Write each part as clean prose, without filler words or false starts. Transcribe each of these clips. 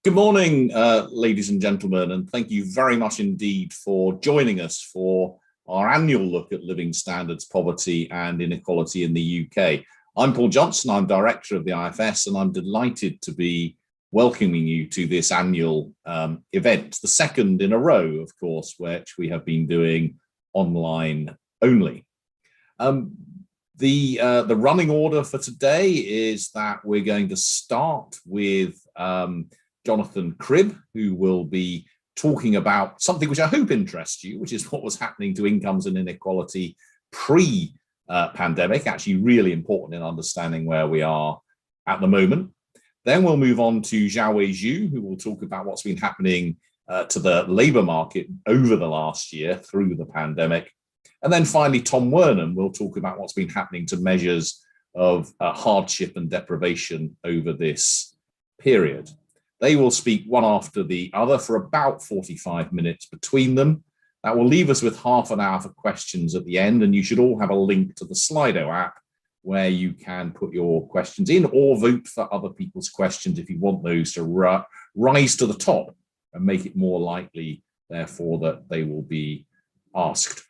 Good morning, ladies and gentlemen, and thank you very much indeed for joining us for our annual look at living standards, poverty and inequality in the UK. I'm Paul Johnson, I'm Director of the IFS, and I'm delighted to be welcoming you to this annual event, the second in a row, of course, which we have been doing online only. The running order for today is that we're going to start with Jonathan Cribb, who will be talking about something which I hope interests you, which is what was happening to incomes and inequality pre-pandemic, actually really important in understanding where we are at the moment. Then we'll move on to Xiaowei Zhu, who will talk about what's been happening to the labour market over the last year through the pandemic. And then finally, Tom Wernham will talk about what's been happening to measures of hardship and deprivation over this period. They will speak one after the other for about 45 minutes between them. That will leave us with half an hour for questions at the end, and you should all have a link to the Slido app where you can put your questions in or vote for other people's questions if you want those to rise to the top and make it more likely, therefore, that they will be asked.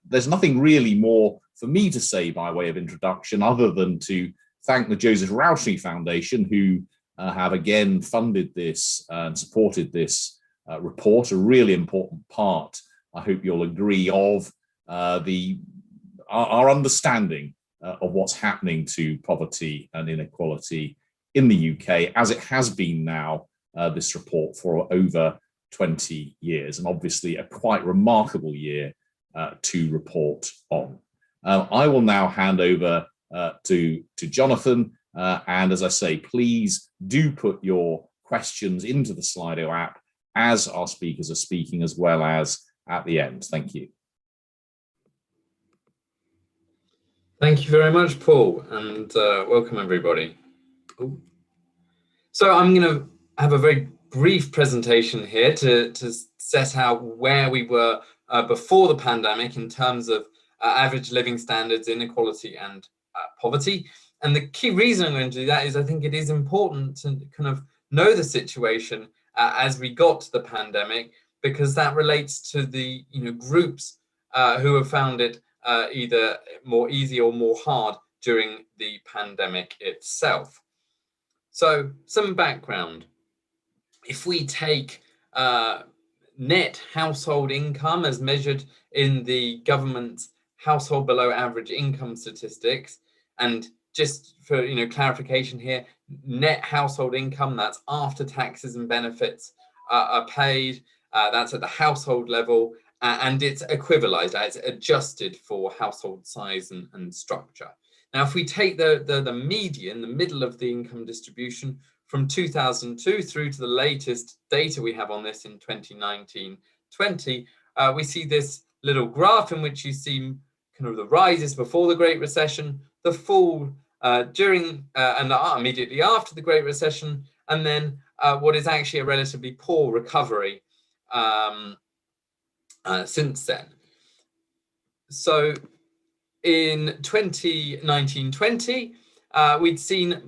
There's nothing really more for me to say by way of introduction other than to thank the Joseph Rowntree Foundation, who have again funded this and supported this report, a really important part, I hope you'll agree, of our understanding of what's happening to poverty and inequality in the UK, as it has been now, this report, for over 20 years, and obviously a quite remarkable year to report on. I will now hand over to Jonathan, and as I say, please do put your questions into the Slido app as our speakers are speaking, as well as at the end. Thank you. Thank you very much, Paul, and welcome everybody. So I'm going to have a very brief presentation here to set out where we were before the pandemic in terms of average living standards, inequality and poverty. And the key reason I'm going to do that is I think it is important to kind of know the situation as we got to the pandemic, because that relates to the groups who have found it either more easy or more hard during the pandemic itself. So some background. If we take net household income as measured in the government's household below average income statistics, and just for clarification here, net household income, that's after taxes and benefits are paid, that's at the household level, and it's equivalized, it's adjusted for household size and structure. Now, if we take the median, the middle of the income distribution from 2002 through to the latest data we have on this in 2019-20, we see this little graph in which you see kind of the rises before the Great Recession, the fall during and immediately after the Great Recession, and then what is actually a relatively poor recovery since then. So in 2019-20, we'd seen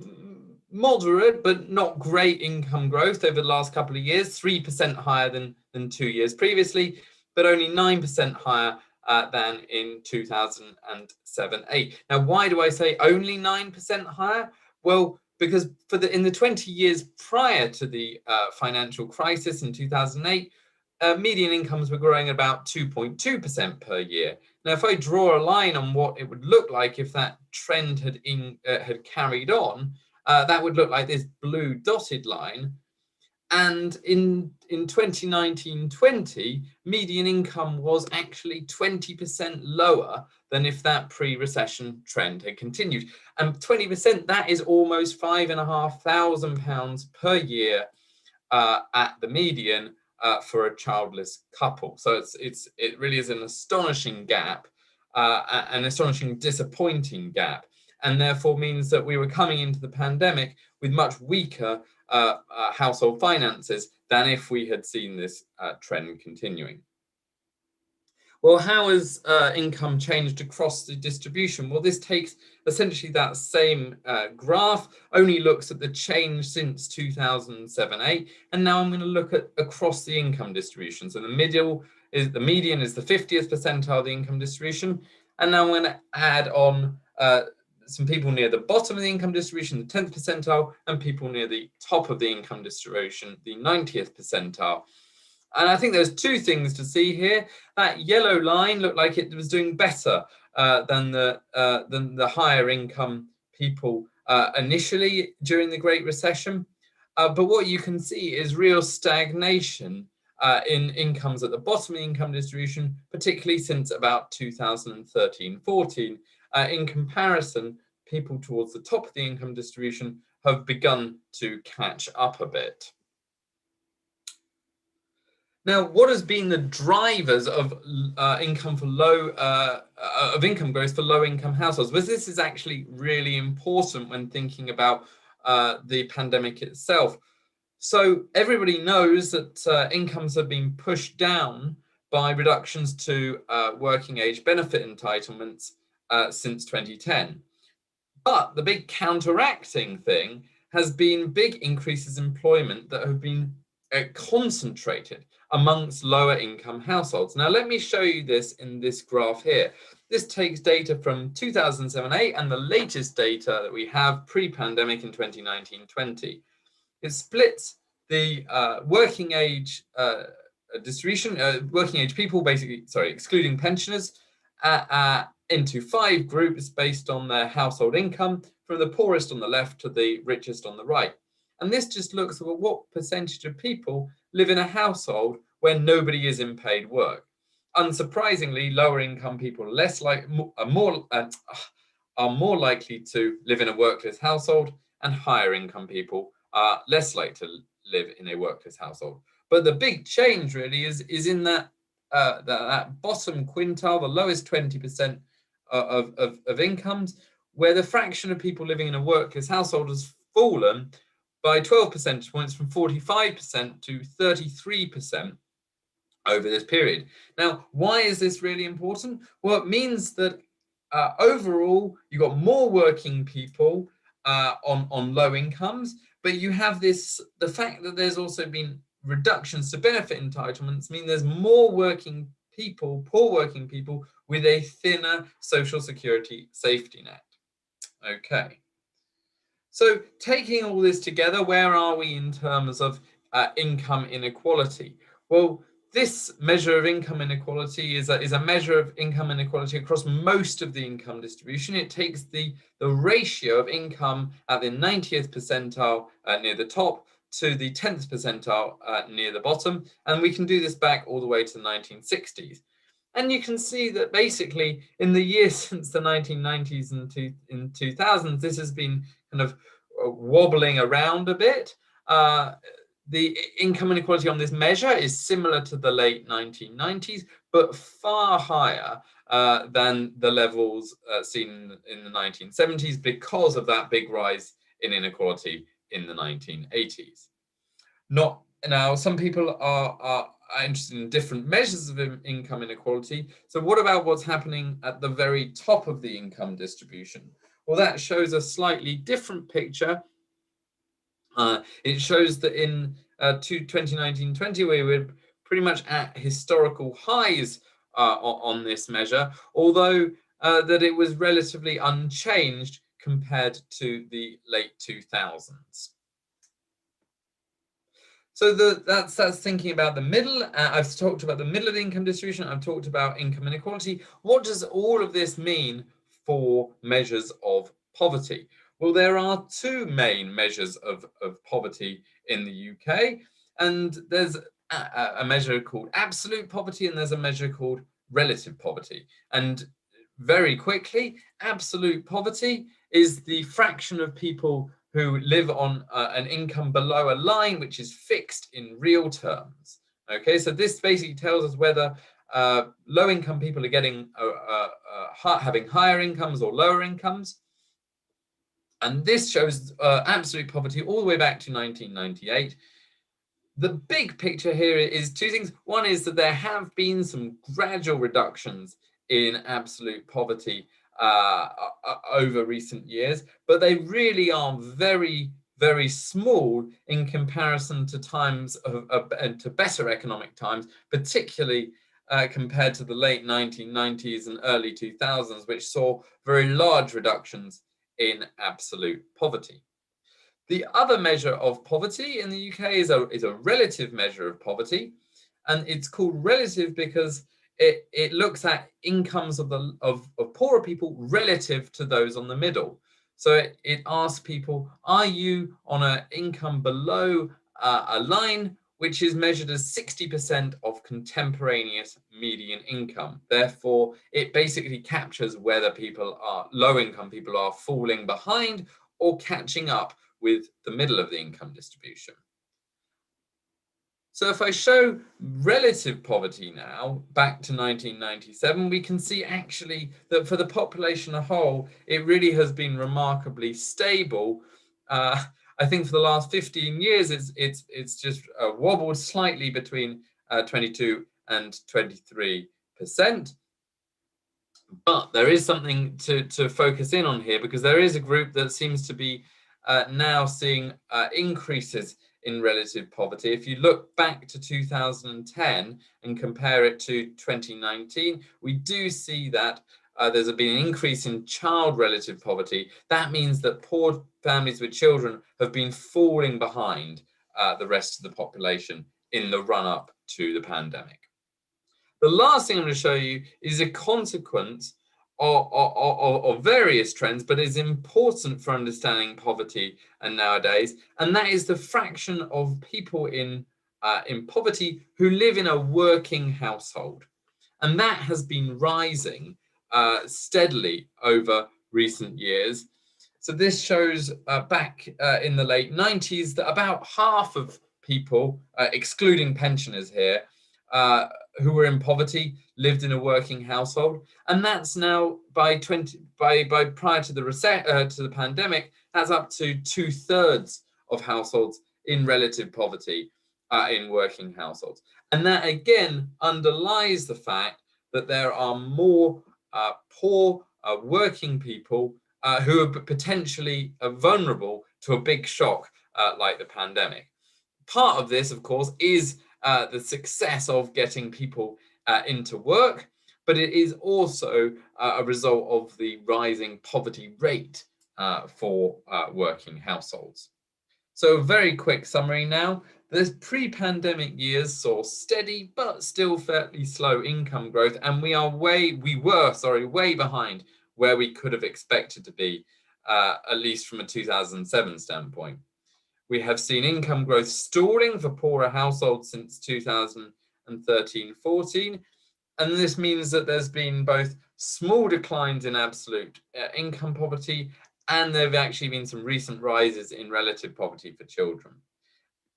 moderate but not great income growth over the last couple of years, 3% higher than 2 years previously, but only 9% higher than in 2007-8. Now, why do I say only 9% higher? Well, because in the 20 years prior to the financial crisis in 2008, median incomes were growing about 2.2% per year. Now, if I draw a line on what it would look like if that trend had carried on, that would look like this blue dotted line. And in 2019-20, median income was actually 20% lower than if that pre-recession trend had continued. And 20%, that is almost £5,500 per year at the median for a childless couple. So it really is an astonishing gap, an astonishing, disappointing gap, and therefore means that we were coming into the pandemic with much weaker household finances than if we had seen this trend continuing. Well, how has income changed across the distribution? Well, this takes essentially that same graph, only looks at the change since 2007-8, and now I'm going to look at across the income distribution. So the median is the 50th percentile of the income distribution, and now I'm going to add on some people near the bottom of the income distribution, the 10th percentile, and people near the top of the income distribution, the 90th percentile. And I think there's two things to see here. That yellow line looked like it was doing better than the higher income people initially during the Great Recession. But what you can see is real stagnation in incomes at the bottom of the income distribution, particularly since about 2013-14. In comparison, people towards the top of the income distribution have begun to catch up a bit. Now, what has been the drivers of income growth for low-income households? Well, this is actually really important when thinking about the pandemic itself. So everybody knows that incomes have been pushed down by reductions to working age benefit entitlements since 2010. But the big counteracting thing has been big increases in employment that have been concentrated amongst lower income households. Now, let me show you this in this graph here. This takes data from 2007-8 and the latest data that we have pre-pandemic in 2019-20. It splits the working age distribution, working age people, excluding pensioners, into 5 groups based on their household income, from the poorest on the left to the richest on the right. And this just looks at what percentage of people live in a household where nobody is in paid work. Unsurprisingly, lower income people are more likely to live in a workless household, and higher income people are less likely to live in a workless household. But the big change really is in that bottom quintile, the lowest 20% of incomes, where the fraction of people living in a workless household has fallen by 12 percentage points from 45% to 33% over this period. Now, why is this really important? Well, it means that overall, you've got more working people on low incomes, but you have the fact that there's also been reductions to benefit entitlements mean there's more working people, poor working people, with a thinner social security safety net. Okay. So taking all this together, where are we in terms of income inequality? Well, this measure of income inequality is a measure of income inequality across most of the income distribution. It takes the ratio of income at the 90th percentile near the top to the 10th percentile near the bottom. And we can do this back all the way to the 1960s. And you can see that basically in the years since the 1990s and in 2000s, this has been kind of wobbling around a bit. The income inequality on this measure is similar to the late 1990s, but far higher than the levels seen in the 1970s because of that big rise in inequality in the 1980s. Now, some people are interested in different measures of income inequality. So what about what's happening at the very top of the income distribution? Well, that shows a slightly different picture. It shows that in 2019-20, we were pretty much at historical highs on this measure, although that it was relatively unchanged compared to the late 2000s. So that's thinking about the middle. I've talked about the middle of the income distribution. I've talked about income inequality. What does all of this mean for measures of poverty? Well, there are 2 main measures of poverty in the UK, and there's a measure called absolute poverty, and there's a measure called relative poverty. And very quickly, absolute poverty is the fraction of people who live on an income below a line which is fixed in real terms. Okay, so this basically tells us whether low-income people are getting having higher incomes or lower incomes. And this shows absolute poverty all the way back to 1998. The big picture here is two things. One is that there have been some gradual reductions in absolute poverty over recent years, but they really are very, very small in comparison to times and to better economic times, particularly compared to the late 1990s and early 2000s, which saw very large reductions in absolute poverty. The other measure of poverty in the UK is a relative measure of poverty, and it's called relative because it looks at incomes of poorer people relative to those on the middle. So it asks people, are you on an income below a line which is measured as 60% of contemporaneous median income? Therefore, it basically captures whether low income people are falling behind or catching up with the middle of the income distribution. So if I show relative poverty now, back to 1997, we can see actually that for the population as a whole, it really has been remarkably stable. I think for the last 15 years, it's just wobbled slightly between 22 and 23%. But there is something to focus in on here, because there is a group that seems to be now seeing increases in relative poverty. If you look back to 2010 and compare it to 2019, we do see that there's been an increase in child relative poverty. That means that poor families with children have been falling behind the rest of the population in the run-up to the pandemic. The last thing I'm going to show you is a consequence of various trends, but is important for understanding poverty and nowadays, and that is the fraction of people in poverty who live in a working household, and that has been rising steadily over recent years. So this shows back in the late 90s that about half of people, excluding pensioners here, who were in poverty lived in a working household, and that's now by prior to the pandemic, that's up to 2/3 of households in relative poverty in working households, and that again underlies the fact that there are more poor working people who are potentially vulnerable to a big shock like the pandemic. Part of this, of course, is the success of getting people into work, but it is also a result of the rising poverty rate for working households. So a very quick summary now. The pre-pandemic years saw steady but still fairly slow income growth, and we were way behind where we could have expected to be, at least from a 2007 standpoint. We have seen income growth stalling for poorer households since 2013-14, and this means that there's been both small declines in absolute income poverty, and there have actually been some recent rises in relative poverty for children.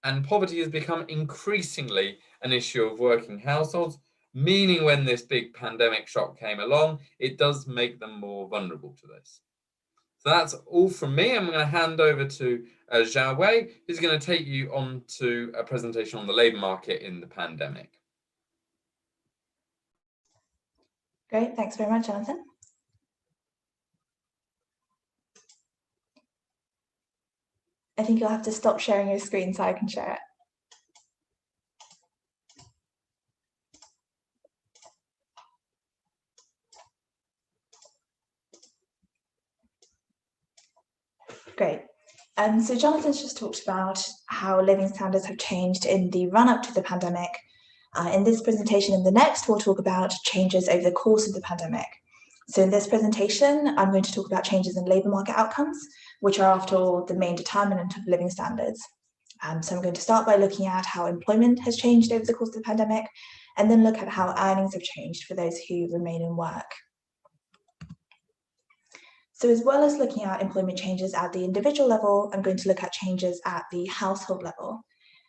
And poverty has become increasingly an issue of working households, meaning when this big pandemic shock came along, it does make them more vulnerable to this. So that's all from me. I'm going to hand over to Xiao Wei, who's going to take you on to a presentation on the labour market in the pandemic. Great, thanks very much, Jonathan. I think you'll have to stop sharing your screen so I can share it. Great. So Jonathan's just talked about how living standards have changed in the run-up to the pandemic. In this presentation and the next, we'll talk about changes over the course of the pandemic. So in this presentation, I'm going to talk about changes in labour market outcomes, which are, after all, the main determinant of living standards. So I'm going to start by looking at how employment has changed over the course of the pandemic, and then look at how earnings have changed for those who remain in work. So as well as looking at employment changes at the individual level, I'm going to look at changes at the household level.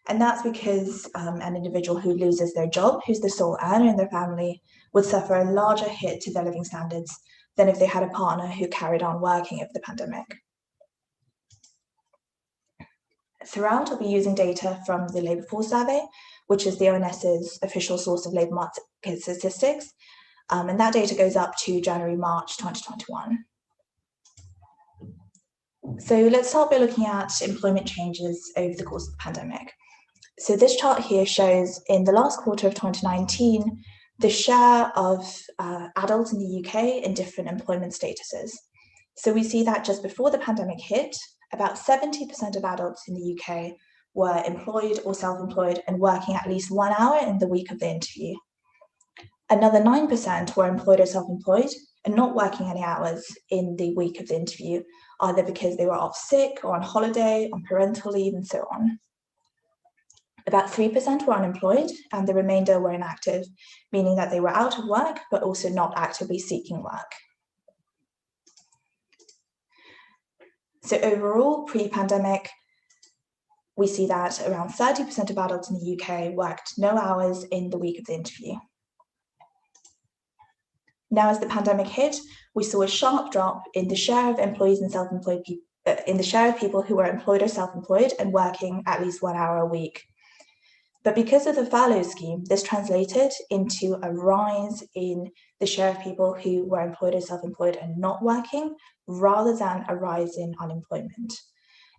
And that's because an individual who loses their job, who's the sole earner in their family, would suffer a larger hit to their living standards than if they had a partner who carried on working over the pandemic. Throughout, I'll be using data from the Labour Force Survey, which is the ONS's official source of labour market statistics, and that data goes up to January-March 2021. So let's start by looking at employment changes over the course of the pandemic. So this chart here shows in the last quarter of 2019, the share of adults in the UK in different employment statuses. So we see that just before the pandemic hit, about 70% of adults in the UK were employed or self-employed and working at least 1 hour in the week of the interview. Another 9% were employed or self-employed and not working any hours in the week of the interview, either because they were off sick or on holiday, on parental leave, and so on. About 3% were unemployed, and the remainder were inactive, meaning that they were out of work, but also not actively seeking work. So overall, pre-pandemic, we see that around 30% of adults in the UK worked no hours in the week of the interview. Now, as the pandemic hit, we saw a sharp drop in the share of employees and self-employed people, in the share of people who were employed or self-employed and working at least 1 hour a week. But because of the furlough scheme, this translated into a rise in the share of people who were employed or self-employed and not working, rather than a rise in unemployment.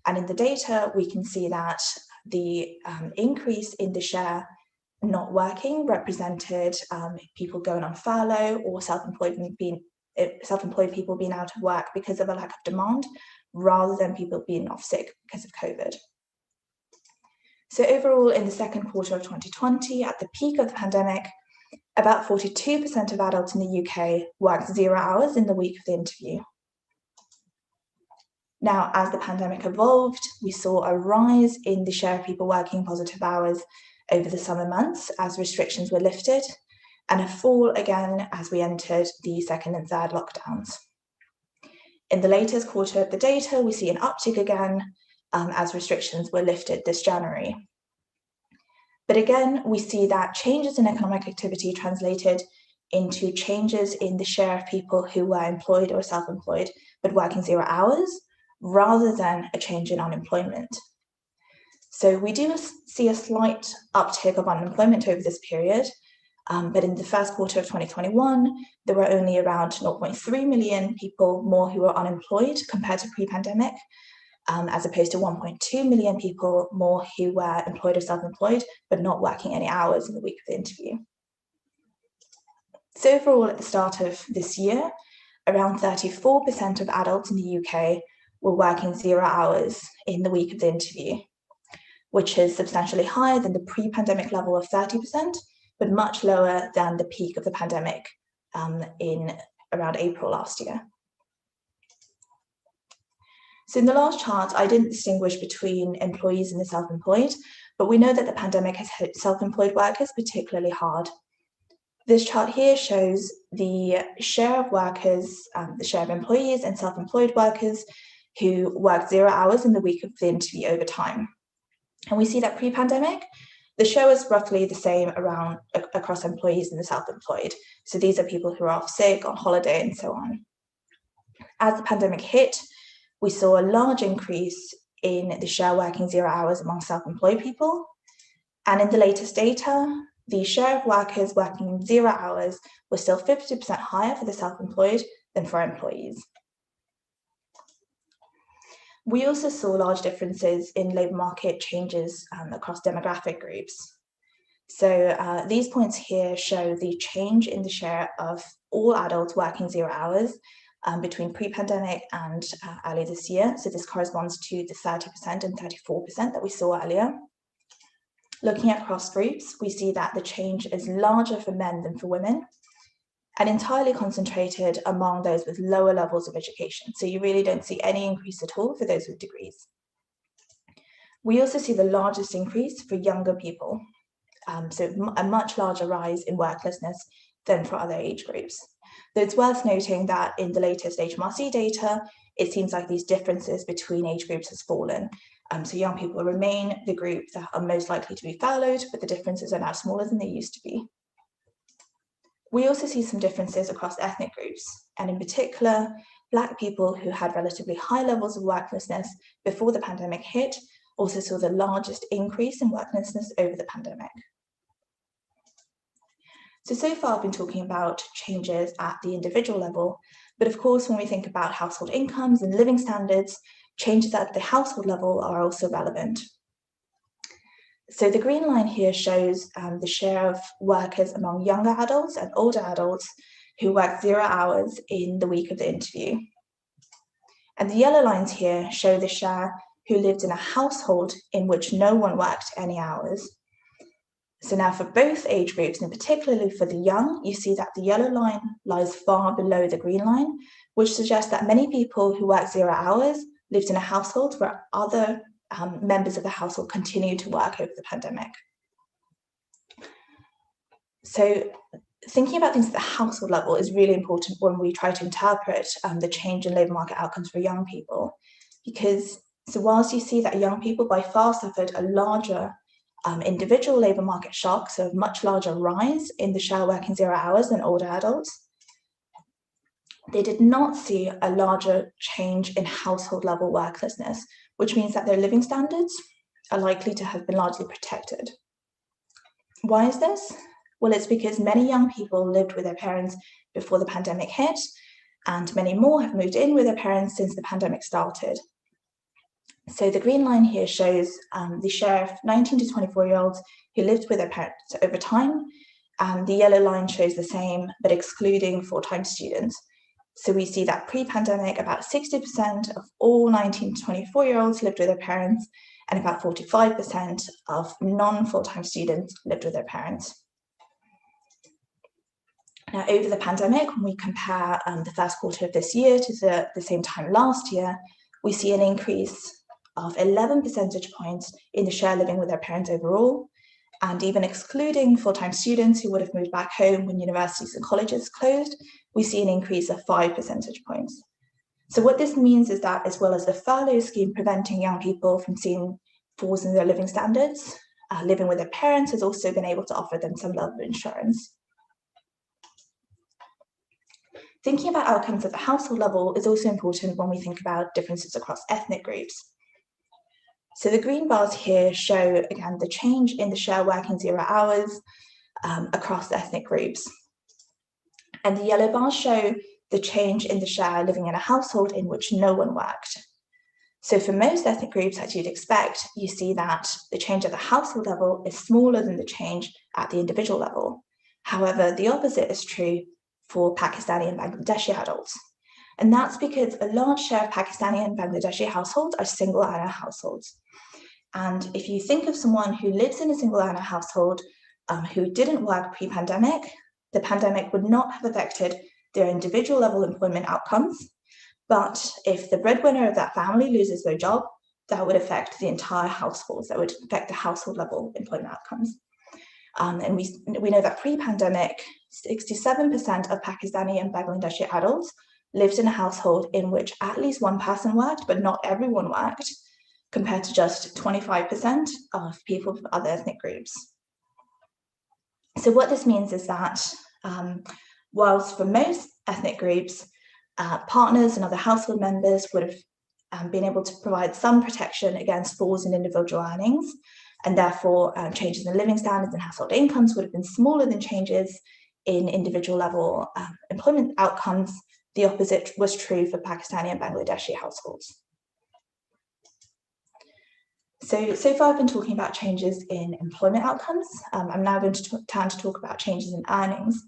And in the data, we can see that the increase in the share not working represented people going on furlough or self-employed people being out of work because of a lack of demand, rather than people being off sick because of COVID. So overall, in the second quarter of 2020, at the peak of the pandemic, about 42% of adults in the UK worked 0 hours in the week of the interview. Now, as the pandemic evolved, we saw a rise in the share of people working positive hours over the summer months as restrictions were lifted, and a fall again as we entered the second and third lockdowns. In the latest quarter of the data, we see an uptick again as restrictions were lifted this January. But again, we see that changes in economic activity translated into changes in the share of people who were employed or self-employed but working 0 hours, rather than a change in unemployment. So we do see a slight uptick of unemployment over this period, but in the first quarter of 2021, there were only around 0.3 million people more who were unemployed compared to pre-pandemic, as opposed to 1.2 million people more who were employed or self-employed, but not working any hours in the week of the interview. So overall, at the start of this year, around 34% of adults in the UK were working 0 hours in the week of the interview, which is substantially higher than the pre-pandemic level of 30%, but much lower than the peak of the pandemic in around April last year. So in the last chart, I didn't distinguish between employees and the self-employed, but we know that the pandemic has hit self-employed workers particularly hard. This chart here shows the share of workers, the share of employees and self-employed workers who worked 0 hours in the week of the interview over time. And we see that pre-pandemic, the share was roughly the same across employees and the self-employed. So these are people who are off sick, on holiday, and so on. As the pandemic hit, we saw a large increase in the share working 0 hours among self-employed people. And in the latest data, the share of workers working 0 hours was still 50% higher for the self-employed than for employees. We also saw large differences in labour market changes across demographic groups. So these points here show the change in the share of all adults working 0 hours between pre-pandemic and early this year. So this corresponds to the 30% and 34% that we saw earlier. Looking at cross groups, we see that the change is larger for men than for women, and entirely concentrated among those with lower levels of education. So you really don't see any increase at all for those with degrees. We also see the largest increase for younger people, so a much larger rise in worklessness than for other age groups. Though it's worth noting that in the latest HMRC data, it seems like these differences between age groups has fallen. So young people remain the group that are most likely to be furloughed, but the differences are now smaller than they used to be. We also see some differences across ethnic groups, and in particular, Black people who had relatively high levels of worklessness before the pandemic hit also saw the largest increase in worklessness over the pandemic. So far I've been talking about changes at the individual level, but of course, when we think about household incomes and living standards, changes at the household level are also relevant. So the green line here shows the share of workers among younger adults and older adults who worked 0 hours in the week of the interview. And the yellow lines here show the share who lived in a household in which no one worked any hours. So now for both age groups, and particularly for the young, you see that the yellow line lies far below the green line, which suggests that many people who worked 0 hours lived in a household where other members of the household continued to work over the pandemic. So thinking about things at the household level is really important when we try to interpret the change in labour market outcomes for young people, because whilst you see that young people by far suffered a larger individual labour market shock, so a much larger rise in the share working 0 hours than older adults, they did not see a larger change in household level worklessness, which means that their living standards are likely to have been largely protected. Why is this? Well, it's because many young people lived with their parents before the pandemic hit, and many more have moved in with their parents since the pandemic started. So the green line here shows the share of 19 to 24-year-olds who lived with their parents over time, and the yellow line shows the same, but excluding full-time students. So we see that pre-pandemic, about 60% of all 19 to 24-year-olds lived with their parents, and about 45% of non-full-time students lived with their parents. Now, over the pandemic, when we compare the first quarter of this year to the same time last year, we see an increase of 11 percentage points in the share living with their parents overall, and even excluding full-time students who would have moved back home when universities and colleges closed, we see an increase of 5 percentage points. So what this means is that, as well as the furlough scheme preventing young people from seeing falls in their living standards, living with their parents has also been able to offer them some level of insurance. Thinking about outcomes at the household level is also important when we think about differences across ethnic groups. So the green bars here show, again, the change in the share working 0 hours across ethnic groups. And the yellow bars show the change in the share living in a household in which no one worked. So for most ethnic groups, as you'd expect, you see that the change at the household level is smaller than the change at the individual level. However, the opposite is true for Pakistani and Bangladeshi adults. And that's because a large share of Pakistani and Bangladeshi households are single earner households. And if you think of someone who lives in a single earner household who didn't work pre-pandemic, the pandemic would not have affected their individual level employment outcomes. But if the breadwinner of that family loses their job, that would affect the entire household. That would affect the household level employment outcomes. And we know that pre-pandemic, 67% of Pakistani and Bangladeshi adults lived in a household in which at least one person worked, but not everyone worked, compared to just 25% of people from other ethnic groups. So what this means is that whilst for most ethnic groups, partners and other household members would have been able to provide some protection against falls in individual earnings, and therefore changes in living standards and household incomes would have been smaller than changes in individual level employment outcomes. The opposite was true for Pakistani and Bangladeshi households. So far I've been talking about changes in employment outcomes. I'm now going to turn to talk about changes in earnings.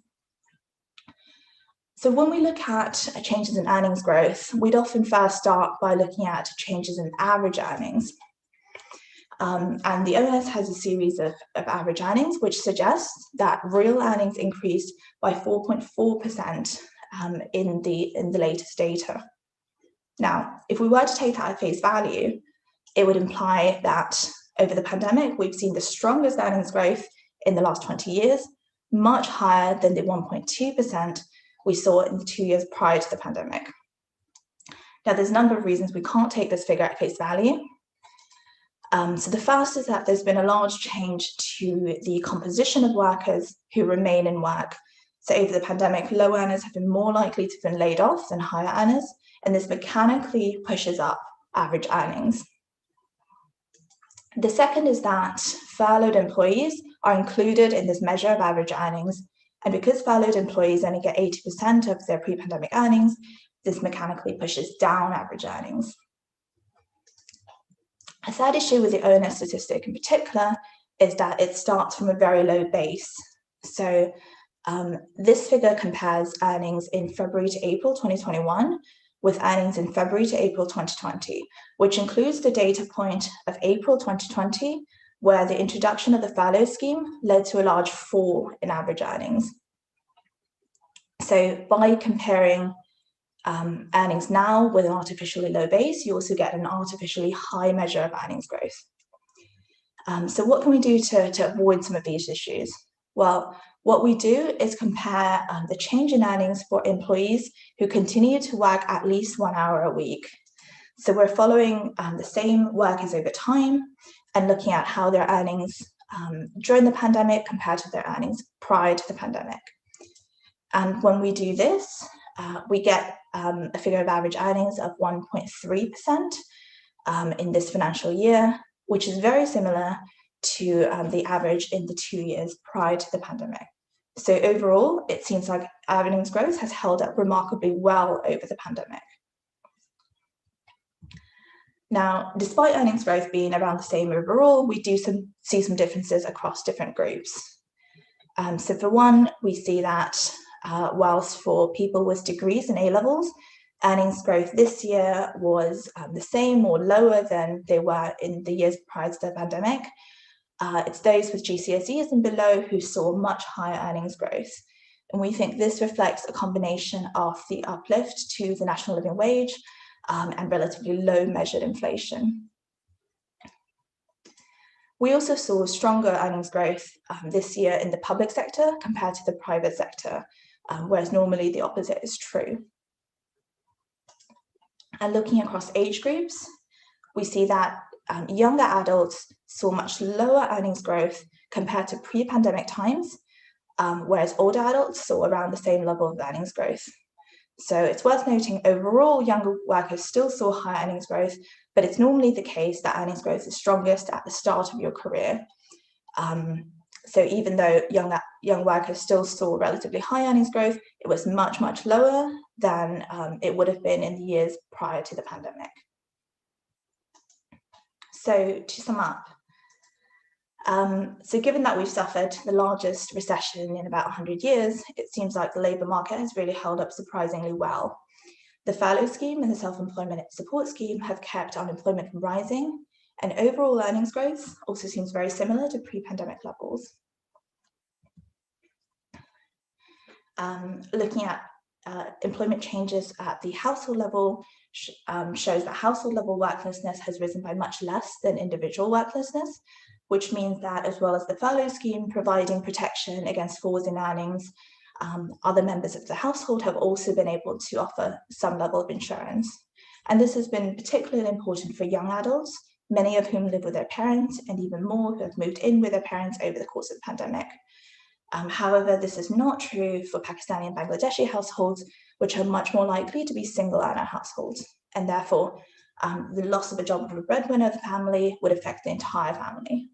So when we look at changes in earnings growth, we'd often first start by looking at changes in average earnings. And the ONS has a series of average earnings, which suggests that real earnings increased by 4.4% in the latest data. Now, if we were to take that at face value, it would imply that over the pandemic, we've seen the strongest earnings growth in the last 20 years, much higher than the 1.2% we saw in the 2 years prior to the pandemic. Now, there's a number of reasons we can't take this figure at face value. So the first is that there's been a large change to the composition of workers who remain in work. So over the pandemic, low earners have been more likely to have been laid off than higher earners, and this mechanically pushes up average earnings. The second is that furloughed employees are included in this measure of average earnings. And because furloughed employees only get 80% of their pre-pandemic earnings, this mechanically pushes down average earnings. A third issue with the ONS statistic in particular is that it starts from a very low base. So this figure compares earnings in February to April 2021 with earnings in February to April 2020, which includes the data point of April 2020, where the introduction of the furlough scheme led to a large fall in average earnings. So by comparing earnings now with an artificially low base, you also get an artificially high measure of earnings growth. So what can we do to avoid some of these issues? Well, what we do is compare the change in earnings for employees who continue to work at least 1 hour a week. So we're following the same workers over time and looking at how their earnings during the pandemic compared to their earnings prior to the pandemic. And when we do this, we get a figure of average earnings of 1.3% in this financial year, which is very similar to the average in the 2 years prior to the pandemic. So overall, it seems like earnings growth has held up remarkably well over the pandemic. Now, despite earnings growth being around the same overall, we do see some differences across different groups. So for one, we see that whilst for people with degrees in A-levels, earnings growth this year was the same or lower than they were in the years prior to the pandemic. It's those with GCSEs and below who saw much higher earnings growth. And we think this reflects a combination of the uplift to the national living wage and relatively low measured inflation. We also saw stronger earnings growth this year in the public sector compared to the private sector, whereas normally the opposite is true. And looking across age groups, we see that younger adults saw much lower earnings growth compared to pre-pandemic times, whereas older adults saw around the same level of earnings growth. So it's worth noting overall younger workers still saw high earnings growth, but it's normally the case that earnings growth is strongest at the start of your career. So even though young workers still saw relatively high earnings growth, it was much, much lower than it would have been in the years prior to the pandemic. So to sum up, so given that we've suffered the largest recession in about 100 years, it seems like the labour market has really held up surprisingly well. The furlough scheme and the self-employment support scheme have kept unemployment from rising, and overall earnings growth also seems very similar to pre-pandemic levels. Looking at employment changes at the household level shows that household level worklessness has risen by much less than individual worklessness, which means that as well as the furlough scheme providing protection against falls in earnings, other members of the household have also been able to offer some level of insurance. And this has been particularly important for young adults, many of whom live with their parents and even more who have moved in with their parents over the course of the pandemic. However, this is not true for Pakistani and Bangladeshi households, which are much more likely to be single earner households. And therefore, the loss of a job of a breadwinner of the family would affect the entire family.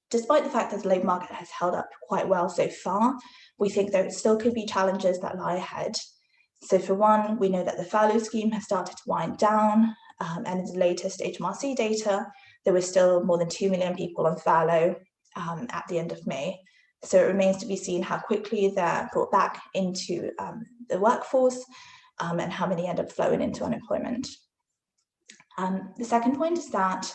Despite the fact that the labour market has held up quite well so far, we think there still could be challenges that lie ahead. So for one, we know that the furlough scheme has started to wind down, and in the latest HMRC data, there were still more than 2 million people on furlough at the end of May. So it remains to be seen how quickly they're brought back into the workforce and how many end up flowing into unemployment. The second point is that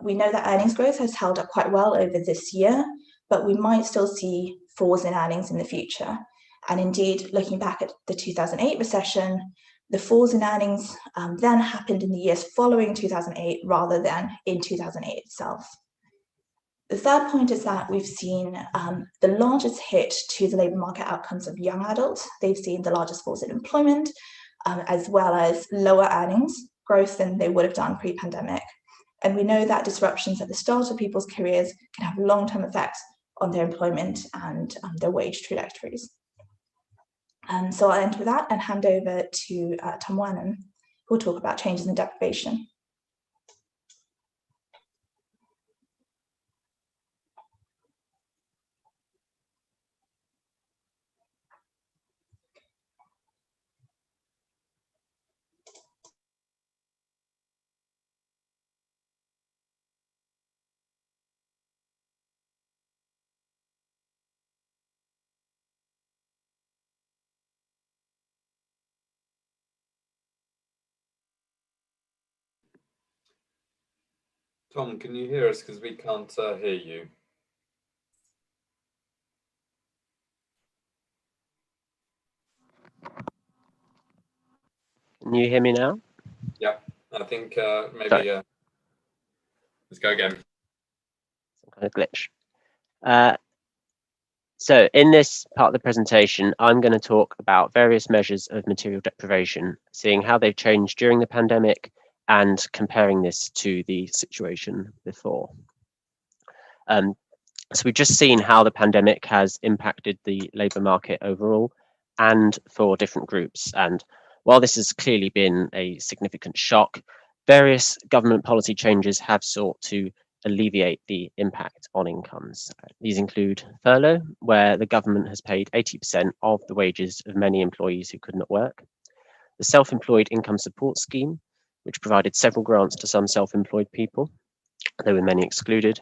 we know that earnings growth has held up quite well over this year, but we might still see falls in earnings in the future. And indeed, looking back at the 2008 recession, the falls in earnings then happened in the years following 2008 rather than in 2008 itself. The third point is that we've seen the largest hit to the labour market outcomes of young adults. They've seen the largest falls in employment, as well as lower earnings growth than they would have done pre-pandemic. And we know that disruptions at the start of people's careers can have long-term effects on their employment and their wage trajectories. So I'll end with that and hand over to Tom Wernan, who will talk about changes in deprivation. Tom, can you hear us? Because we can't hear you. Can you hear me now? Yeah, I think maybe let's go again. Some kind of glitch. So in this part of the presentation, I'm going to talk about various measures of material deprivation, seeing how they've changed during the pandemic and comparing this to the situation before. So we've just seen how the pandemic has impacted the labour market overall and for different groups. And while this has clearly been a significant shock, various government policy changes have sought to alleviate the impact on incomes. These include furlough, where the government has paid 80% of the wages of many employees who could not work. The self-employed income support scheme, which provided several grants to some self-employed people, there were many excluded,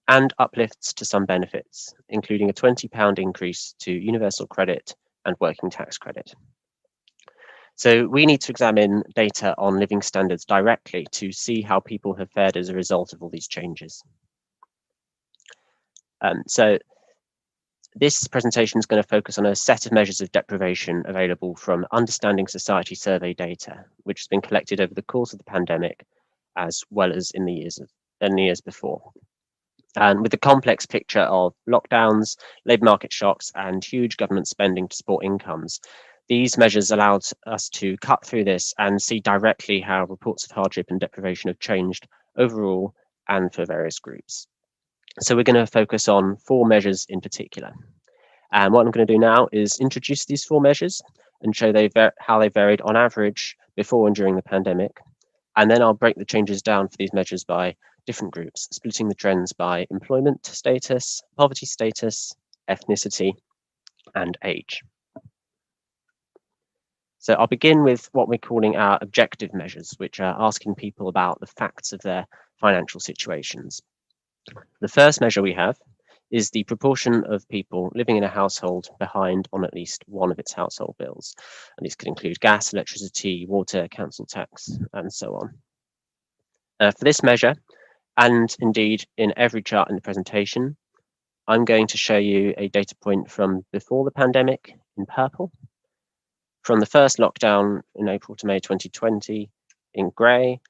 and uplifts to some benefits, including a £20 increase to universal credit and working tax credit. So we need to examine data on living standards directly to see how people have fared as a result of all these changes. So this presentation is going to focus on a set of measures of deprivation available from Understanding Society survey data, which has been collected over the course of the pandemic, as well as in the years before. And with the complex picture of lockdowns, labour market shocks, and huge government spending to support incomes, these measures allowed us to cut through this and see directly how reports of hardship and deprivation have changed overall and for various groups. So we're going to focus on 4 measures in particular. And what I'm going to do now is introduce these 4 measures and show how they varied on average before and during the pandemic. And then I'll break the changes down for these measures by different groups, splitting the trends by employment status, poverty status, ethnicity, and age. So I'll begin with what we're calling our objective measures, which are asking people about the facts of their financial situations. The first measure we have is the proportion of people living in a household behind on at least one of its household bills. And these could include gas, electricity, water, council tax, and so on. For this measure, and indeed in every chart in the presentation, I'm going to show you a data point from before the pandemic in purple, from the first lockdown in April to May 2020 in grey,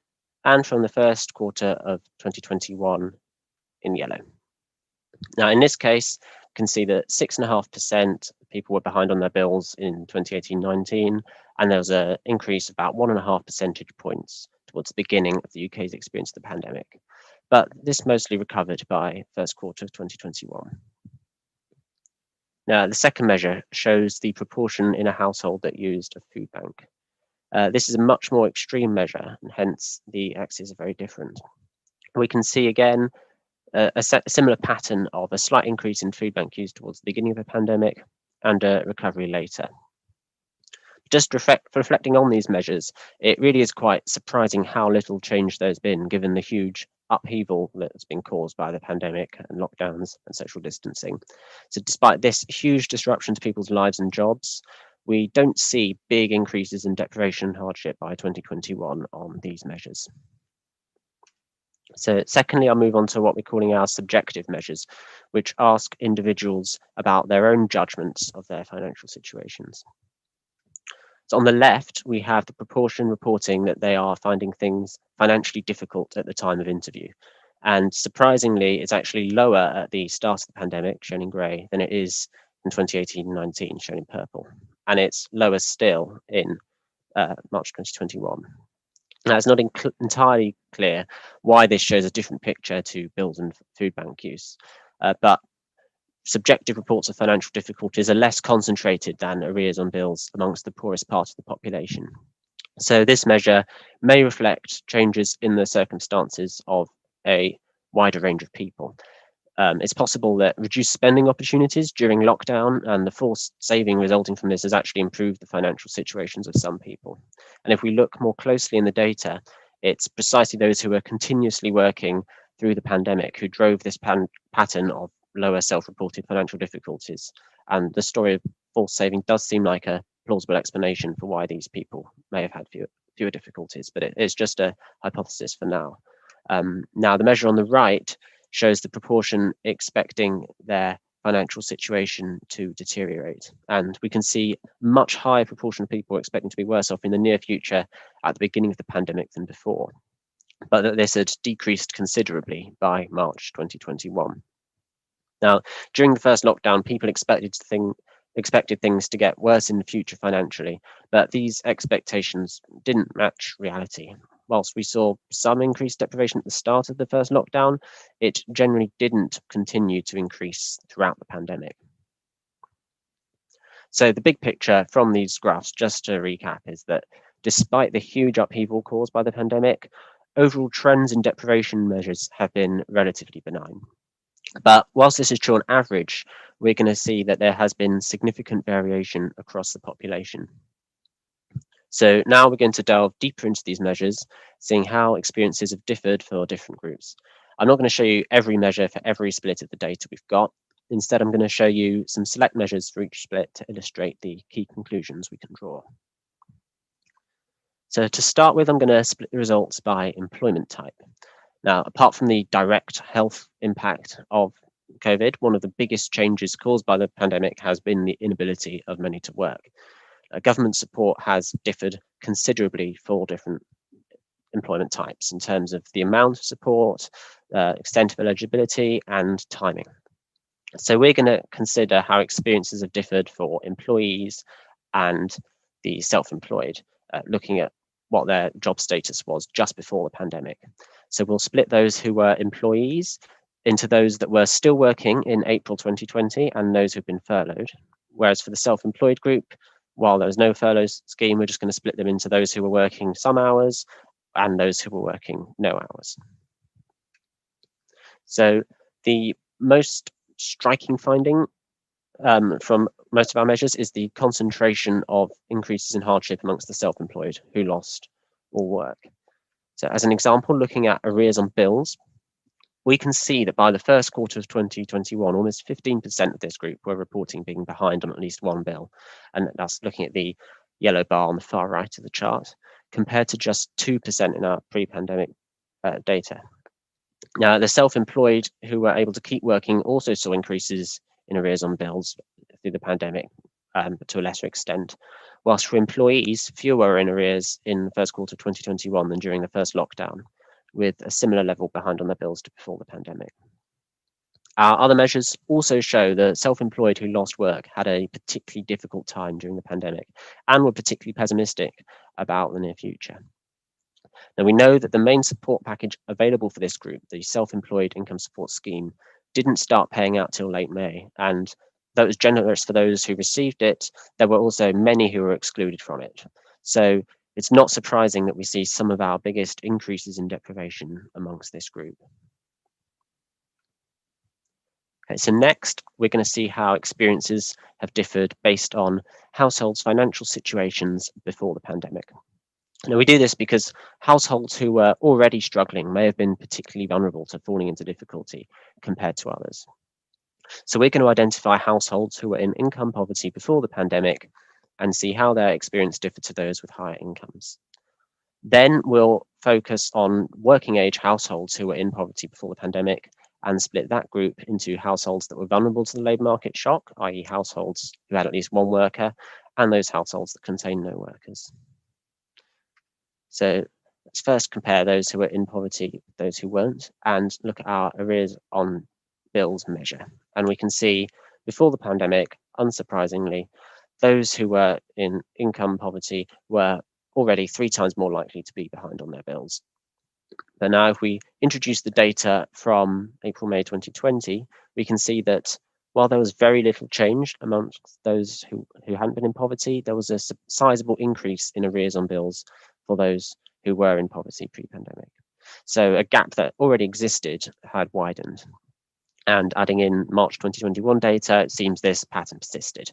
and from the first quarter of 2021 in yellow. Now, in this case, you can see that 6.5% people were behind on their bills in 2018-19, and there was an increase of about 1.5 percentage points towards the beginning of the UK's experience of the pandemic. But this mostly recovered by first quarter of 2021. Now, the second measure shows the proportion in a household that used a food bank. This is a much more extreme measure, and hence the axes are very different. We can see again a similar pattern of a slight increase in food bank use towards the beginning of the pandemic and a recovery later. Just reflecting on these measures, it really is quite surprising how little change there's been given the huge upheaval that's been caused by the pandemic and lockdowns and social distancing. So despite this huge disruption to people's lives and jobs, we don't see big increases in deprivation and hardship by 2021 on these measures. So secondly, I'll move on to what we're calling our subjective measures, which ask individuals about their own judgments of their financial situations. So on the left, we have the proportion reporting that they are finding things financially difficult at the time of interview. And surprisingly, it's actually lower at the start of the pandemic, shown in grey, than it is in 2018-19, shown in purple. And it's lower still in March 2021. Now, it's not entirely clear why this shows a different picture to bills and food bank use, but subjective reports of financial difficulties are less concentrated than arrears on bills amongst the poorest part of the population. So this measure may reflect changes in the circumstances of a wider range of people. It's possible that reduced spending opportunities during lockdown and the forced saving resulting from this has actually improved the financial situations of some people. And if we look more closely in the data, it's precisely those who are continuously working through the pandemic who drove this pattern of lower self-reported financial difficulties. And the story of forced saving does seem like a plausible explanation for why these people may have had fewer difficulties, but it is just a hypothesis for now. Now, the measure on the right shows the proportion expecting their financial situation to deteriorate. And we can see much higher proportion of people expecting to be worse off in the near future at the beginning of the pandemic than before, but that this had decreased considerably by March 2021. Now, during the first lockdown, people expected things to get worse in the future financially, but these expectations didn't match reality. Whilst we saw some increased deprivation at the start of the first lockdown, it generally didn't continue to increase throughout the pandemic. So the big picture from these graphs, just to recap, is that despite the huge upheaval caused by the pandemic, overall trends in deprivation measures have been relatively benign. But whilst this is true on average, we're going to see that there has been significant variation across the population. So now we're going to delve deeper into these measures, seeing how experiences have differed for different groups. I'm not going to show you every measure for every split of the data we've got. Instead, I'm going to show you some select measures for each split to illustrate the key conclusions we can draw. So to start with, I'm going to split the results by employment type. Now, apart from the direct health impact of COVID, one of the biggest changes caused by the pandemic has been the inability of many to work. Government support has differed considerably for different employment types in terms of the amount of support, extent of eligibility, and timing. So we're going to consider how experiences have differed for employees and the self-employed, looking at what their job status was just before the pandemic. So we'll split those who were employees into those that were still working in April 2020 and those who've been furloughed. Whereas for the self-employed group, while there was no furlough scheme, we're just going to split them into those who were working some hours and those who were working no hours. So the most striking finding from most of our measures is the concentration of increases in hardship amongst the self-employed who lost all work. So as an example, looking at arrears on bills, we can see that by the first quarter of 2021, almost 15% of this group were reporting being behind on at least one bill. And that's looking at the yellow bar on the far right of the chart, compared to just 2% in our pre-pandemic data. Now, the self-employed who were able to keep working also saw increases in arrears on bills through the pandemic, but to a lesser extent. Whilst for employees, fewer were in arrears in the first quarter of 2021 than during the first lockdown, with a similar level behind on their bills to before the pandemic. Our other measures also show that self-employed who lost work had a particularly difficult time during the pandemic and were particularly pessimistic about the near future. Now, we know that the main support package available for this group, the self-employed income support scheme, didn't start paying out till late May, and though it was generous for those who received it, there were also many who were excluded from it. So it's not surprising that we see some of our biggest increases in deprivation amongst this group. Okay, so next, we're going to see how experiences have differed based on households' financial situations before the pandemic. Now, we do this because households who were already struggling may have been particularly vulnerable to falling into difficulty compared to others. So we're going to identify households who were in income poverty before the pandemic and see how their experience differed to those with higher incomes. Then we'll focus on working age households who were in poverty before the pandemic and split that group into households that were vulnerable to the labour market shock, i.e. households who had at least one worker, and those households that contain no workers. So let's first compare those who were in poverty with those who weren't and look at our arrears on bills measure. And we can see before the pandemic, unsurprisingly, those who were in income poverty were already 3 times more likely to be behind on their bills. But now if we introduce the data from April-May 2020, we can see that while there was very little change amongst those who hadn't been in poverty, there was a sizable increase in arrears on bills for those who were in poverty pre-pandemic. So a gap that already existed had widened. And adding in March 2021 data, it seems this pattern persisted.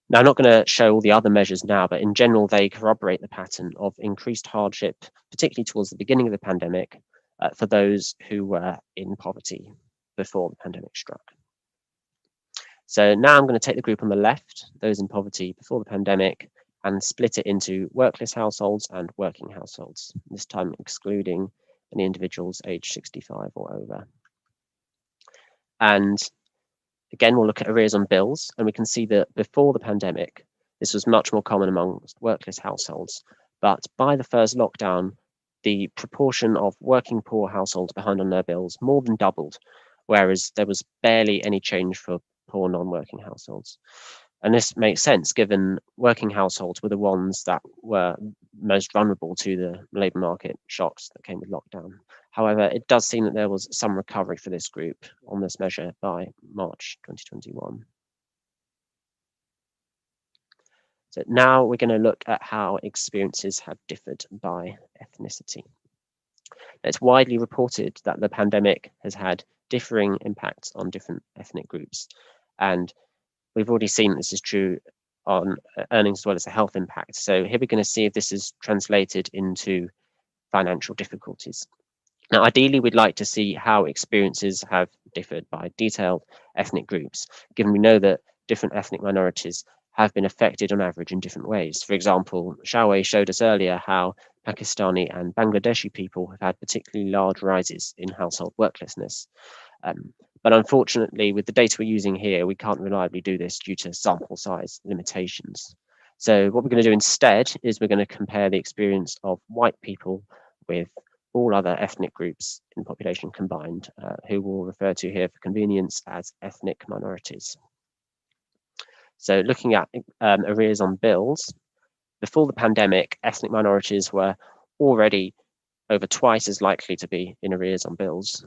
Now, I'm not going to show all the other measures now, but in general, they corroborate the pattern of increased hardship, particularly towards the beginning of the pandemic, for those who were in poverty before the pandemic struck. So now I'm going to take the group on the left, those in poverty before the pandemic, and split it into workless households and working households, this time excluding any individuals aged 65 or over. And again, we'll look at arrears on bills, and we can see that before the pandemic, this was much more common amongst workless households. But by the first lockdown, the proportion of working poor households behind on their bills more than doubled, whereas there was barely any change for poor non-working households. And this makes sense given working households were the ones that were most vulnerable to the labour market shocks that came with lockdown. However, it does seem that there was some recovery for this group on this measure by March 2021. So now we're going to look at how experiences have differed by ethnicity. It's widely reported that the pandemic has had differing impacts on different ethnic groups. And we've already seen this is true on earnings as well as the health impact. So here we're going to see if this is translated into financial difficulties. Now, ideally, we'd like to see how experiences have differed by detailed ethnic groups, given we know that different ethnic minorities have been affected on average in different ways. For example, Xiaowei showed us earlier how Pakistani and Bangladeshi people have had particularly large rises in household worklessness. But unfortunately, with the data we're using here, we can't reliably do this due to sample size limitations. So what we're going to do instead is we're going to compare the experience of white people with all other ethnic groups in the population combined, who we'll refer to here for convenience as ethnic minorities. So looking at arrears on bills, before the pandemic, ethnic minorities were already over twice as likely to be in arrears on bills,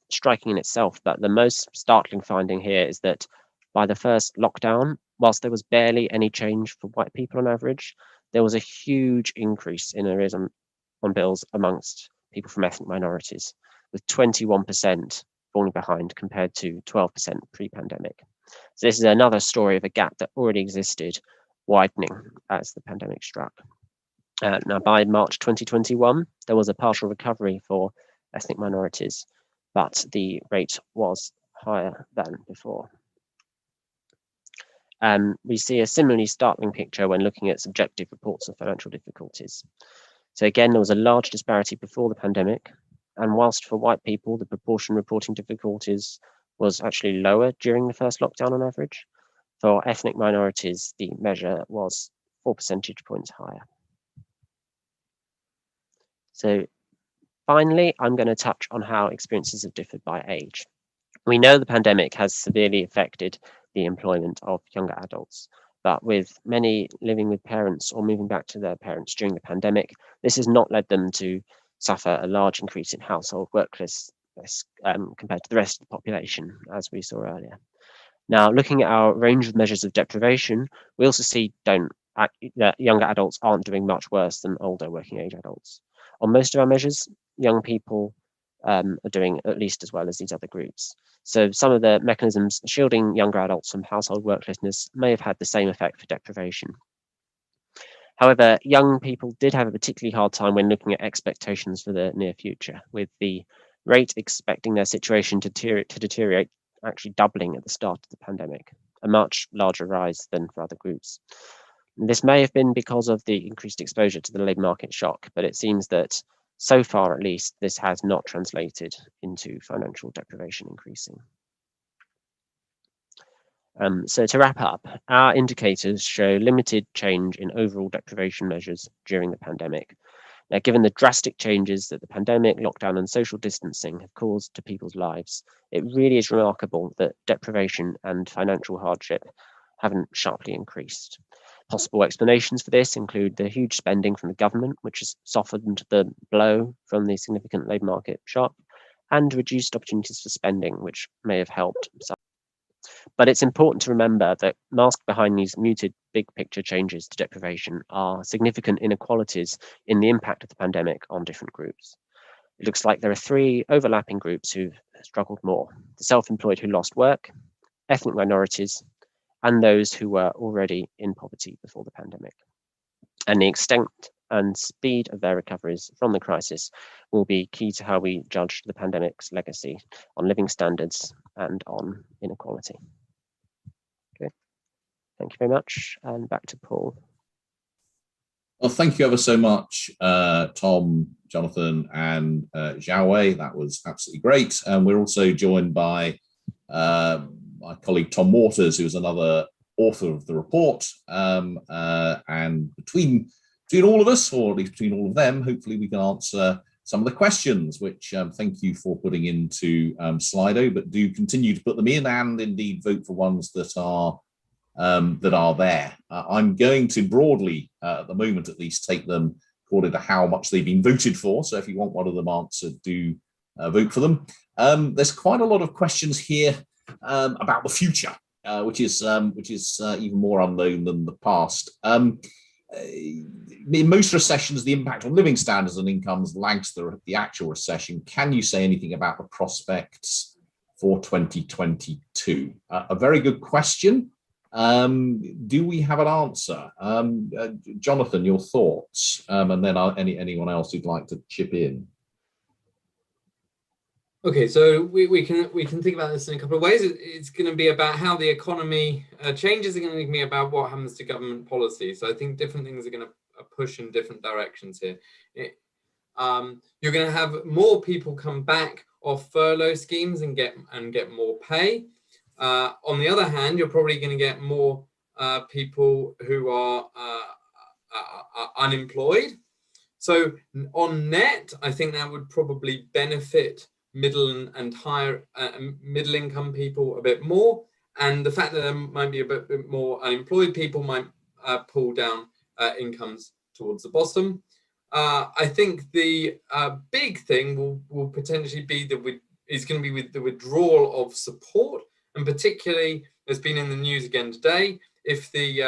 striking in itself. But the most startling finding here is that by the first lockdown, whilst there was barely any change for white people on average, there was a huge increase in arrears on bills amongst people from ethnic minorities, with 21% falling behind compared to 12% pre-pandemic. So this is another story of a gap that already existed, widening as the pandemic struck. Now, by March 2021, there was a partial recovery for ethnic minorities, but the rate was higher than before. We see a similarly startling picture when looking at subjective reports of financial difficulties. So again, there was a large disparity before the pandemic, and whilst for white people, the proportion reporting difficulties was actually lower during the first lockdown on average, for ethnic minorities, the measure was 4 percentage points higher. So finally, I'm going to touch on how experiences have differed by age. We know the pandemic has severely affected the employment of younger adults, but with many living with parents or moving back to their parents during the pandemic, this has not led them to suffer a large increase in household worklessness compared to the rest of the population, as we saw earlier. Now, looking at our range of measures of deprivation, we also see that younger adults aren't doing much worse than older working age adults. On most of our measures, young people are doing at least as well as these other groups. So some of the mechanisms shielding younger adults from household worklessness may have had the same effect for deprivation. However, young people did have a particularly hard time when looking at expectations for the near future, with the rate expecting their situation to deteriorate actually doubling at the start of the pandemic, a much larger rise than for other groups. This may have been because of the increased exposure to the labour market shock, but it seems that so far at least, this has not translated into financial deprivation increasing. So to wrap up, our indicators show limited change in overall deprivation measures during the pandemic. Now, given the drastic changes that the pandemic, lockdown, and social distancing have caused to people's lives, it really is remarkable that deprivation and financial hardship haven't sharply increased. Possible explanations for this include the huge spending from the government, which has softened the blow from the significant labour market shock, and reduced opportunities for spending, which may have helped some. But it's important to remember that masked behind these muted big picture changes to deprivation are significant inequalities in the impact of the pandemic on different groups. It looks like there are 3 overlapping groups who've struggled more: the self-employed who lost work, ethnic minorities, and those who were already in poverty before the pandemic. And the extent and speed of their recoveries from the crisis will be key to how we judge the pandemic's legacy on living standards and on inequality. Okay, thank you very much, and back to Paul. Well, thank you ever so much, Tom, Jonathan and Xiaowei. That was absolutely great. And we're also joined by my colleague Tom Waters, who is another author of the report. And between all of us, or at least between all of them, hopefully we can answer some of the questions, which thank you for putting into Slido, but do continue to put them in and indeed vote for ones that are there. I'm going to broadly, at the moment at least, take them according to how much they've been voted for. So if you want one of them answered, do vote for them. There's quite a lot of questions here about the future, which is even more unknown than the past. In most recessions, the impact on living standards and incomes lags the actual recession. Can you say anything about the prospects for 2022? A very good question. Do we have an answer? Jonathan, your thoughts, and then anyone else who'd like to chip in. Okay, so we can think about this in a couple of ways. It's going to be about how the economy changes. It's going to be about what happens to government policy. So I think different things are going to push in different directions here. You're going to have more people come back off furlough schemes and get more pay. On the other hand, you're probably going to get more people who are unemployed. So on net, I think that would probably benefit middle and higher middle income people a bit more, and the fact that there might be a bit more unemployed people might pull down incomes towards the bottom. I think the big thing will potentially be is going to be with the withdrawal of support, and particularly has been in the news again today. If the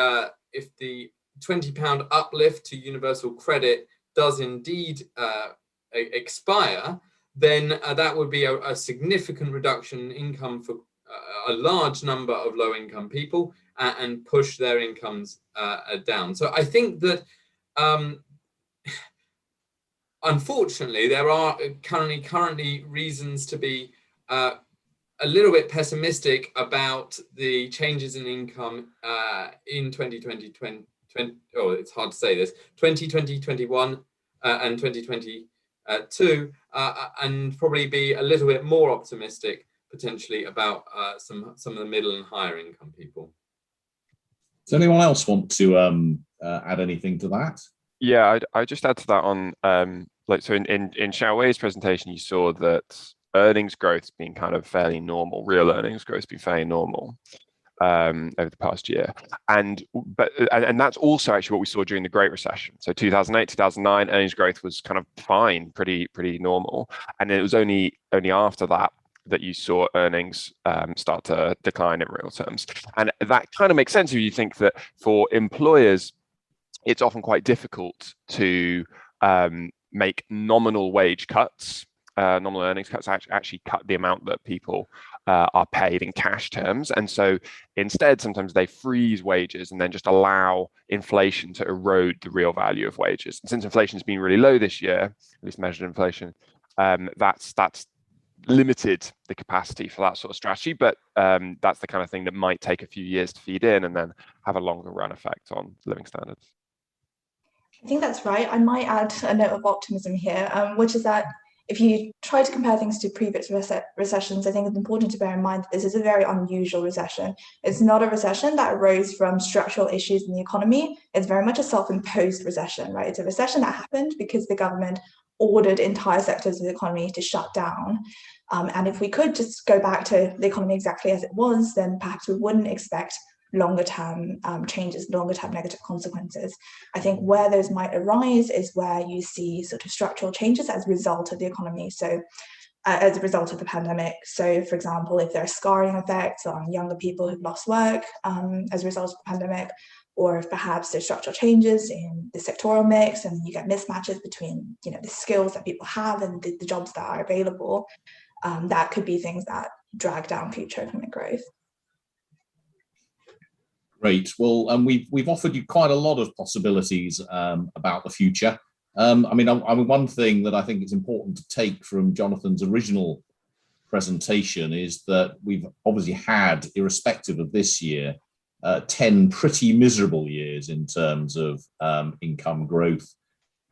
£20 uplift to universal credit does indeed expire, then that would be a significant reduction in income for a large number of low-income people and push their incomes down. So I think that, unfortunately, there are currently reasons to be a little bit pessimistic about the changes in income in 2020, it's hard to say this, 2020, 21 and 2022, and probably be a little bit more optimistic potentially about some of the middle and higher income people. Does anyone else want to add anything to that? Yeah, I'd just add to that on so in Xiaowei's presentation, you saw that earnings growth's been kind of fairly normal. Real earnings growth's been fairly normal over the past year, and that's also actually what we saw during the Great Recession. So 2008, 2009, earnings growth was kind of fine, pretty normal, and it was only after that you saw earnings start to decline in real terms. And that kind of makes sense if you think that for employers, it's often quite difficult to make nominal wage cuts, nominal earnings cuts, actually cut the amount that people are paid in cash terms. And so instead, sometimes they freeze wages and then just allow inflation to erode the real value of wages. And since inflation has been really low this year, at least measured inflation, that's limited the capacity for that sort of strategy. But that's the kind of thing that might take a few years to feed in and then have a longer run effect on living standards. I think that's right. I might add a note of optimism here, which is that if you try to compare things to previous recessions, I think it's important to bear in mind that this is a very unusual recession. It's not a recession that arose from structural issues in the economy. It's very much a self-imposed recession, right? It's a recession that happened because the government ordered entire sectors of the economy to shut down. And if we could just go back to the economy exactly as it was, then perhaps we wouldn't expect longer term changes, longer term negative consequences. I think where those might arise is where you see sort of structural changes as a result of the economy. So as a result of the pandemic. So for example, if there are scarring effects on younger people who've lost work as a result of the pandemic, or if perhaps there's structural changes in the sectoral mix and you get mismatches between the skills that people have and the jobs that are available, that could be things that drag down future economic growth. Great. Well, we've offered you quite a lot of possibilities about the future. One thing that I think is important to take from Jonathan's original presentation is that we've obviously had, irrespective of this year, 10 pretty miserable years in terms of income growth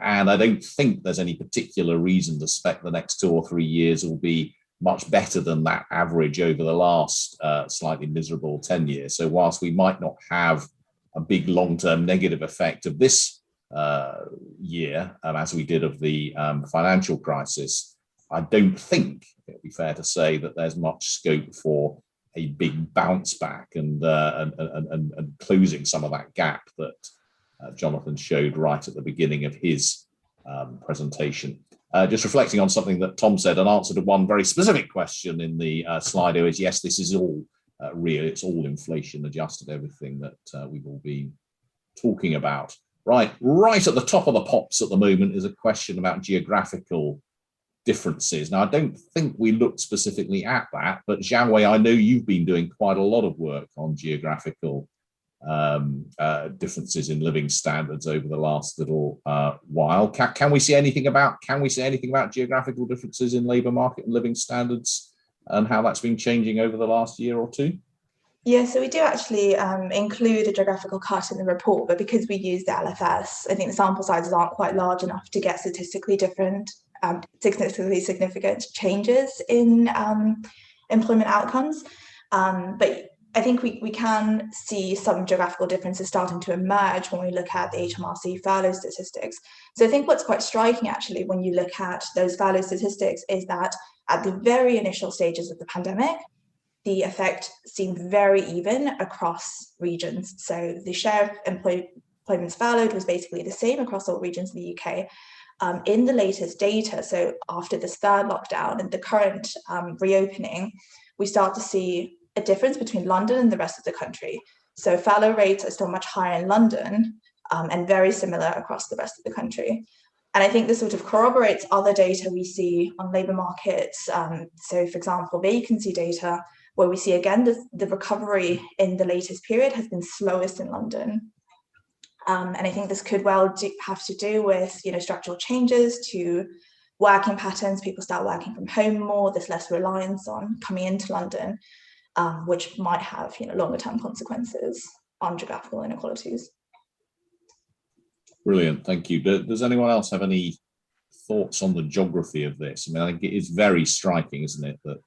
And I don't think there's any particular reason to expect the next 2 or 3 years will be much better than that average over the last slightly miserable 10 years. So whilst we might not have a big long-term negative effect of this year, as we did of the financial crisis, I don't think it'd be fair to say that there's much scope for a big bounce back and closing some of that gap that Jonathan showed right at the beginning of his presentation. Just reflecting on something that Tom said, an answer to one very specific question in the Slido is, yes, this is all real. It's all inflation adjusted, everything that we've all been talking about. Right at the top of the pops at the moment is a question about geographical differences. Now, I don't think we looked specifically at that, but Xiaowei, I know you've been doing quite a lot of work on geographical differences in living standards over the last little while. Can we say anything about geographical differences in labour market and living standards and how that's been changing over the last year or two? Yeah, so we do actually include a geographical cut in the report, but because we use the LFS, I think the sample sizes aren't quite large enough to get statistically significant changes in employment outcomes. But I think we can see some geographical differences starting to emerge when we look at the HMRC furlough statistics. So I think what's quite striking actually when you look at those furlough statistics is that at the very initial stages of the pandemic, the effect seemed very even across regions. So the share of employments furloughed was basically the same across all regions in the UK. In the latest data, so after this third lockdown and the current reopening, we start to see a difference between London and the rest of the country. So furlough rates are still much higher in London and very similar across the rest of the country. And I think this sort of corroborates other data we see on labour markets. So for example, vacancy data, where we see again the recovery in the latest period has been slowest in London. And I think this could well have to do with structural changes to working patterns. People start working from home more. There's less reliance on coming into London, which might have longer term consequences on geographical inequalities. Brilliant, thank you. Does anyone else have any thoughts on the geography of this? I mean, I think it is very striking, isn't it, that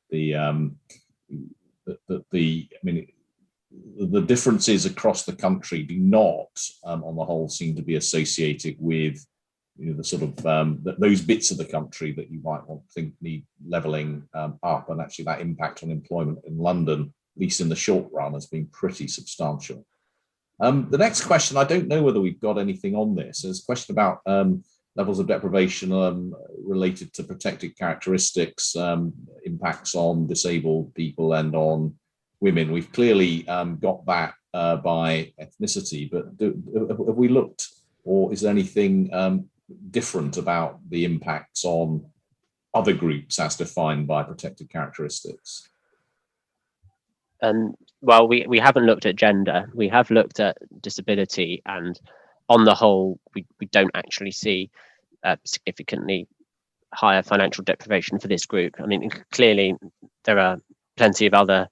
the differences across the country do not, on the whole, seem to be associated with the sort of those bits of the country that you might want to think need levelling up, and actually that impact on employment in London, at least in the short run, has been pretty substantial. The next question, I don't know whether we've got anything on this. There's a question about levels of deprivation related to protected characteristics, impacts on disabled people and on women. We've clearly got that by ethnicity, but have we looked, or is there anything different about the impacts on other groups as defined by protected characteristics? Well, we haven't looked at gender. We have looked at disability, and on the whole, we don't actually see significantly higher financial deprivation for this group. I mean, clearly there are plenty of other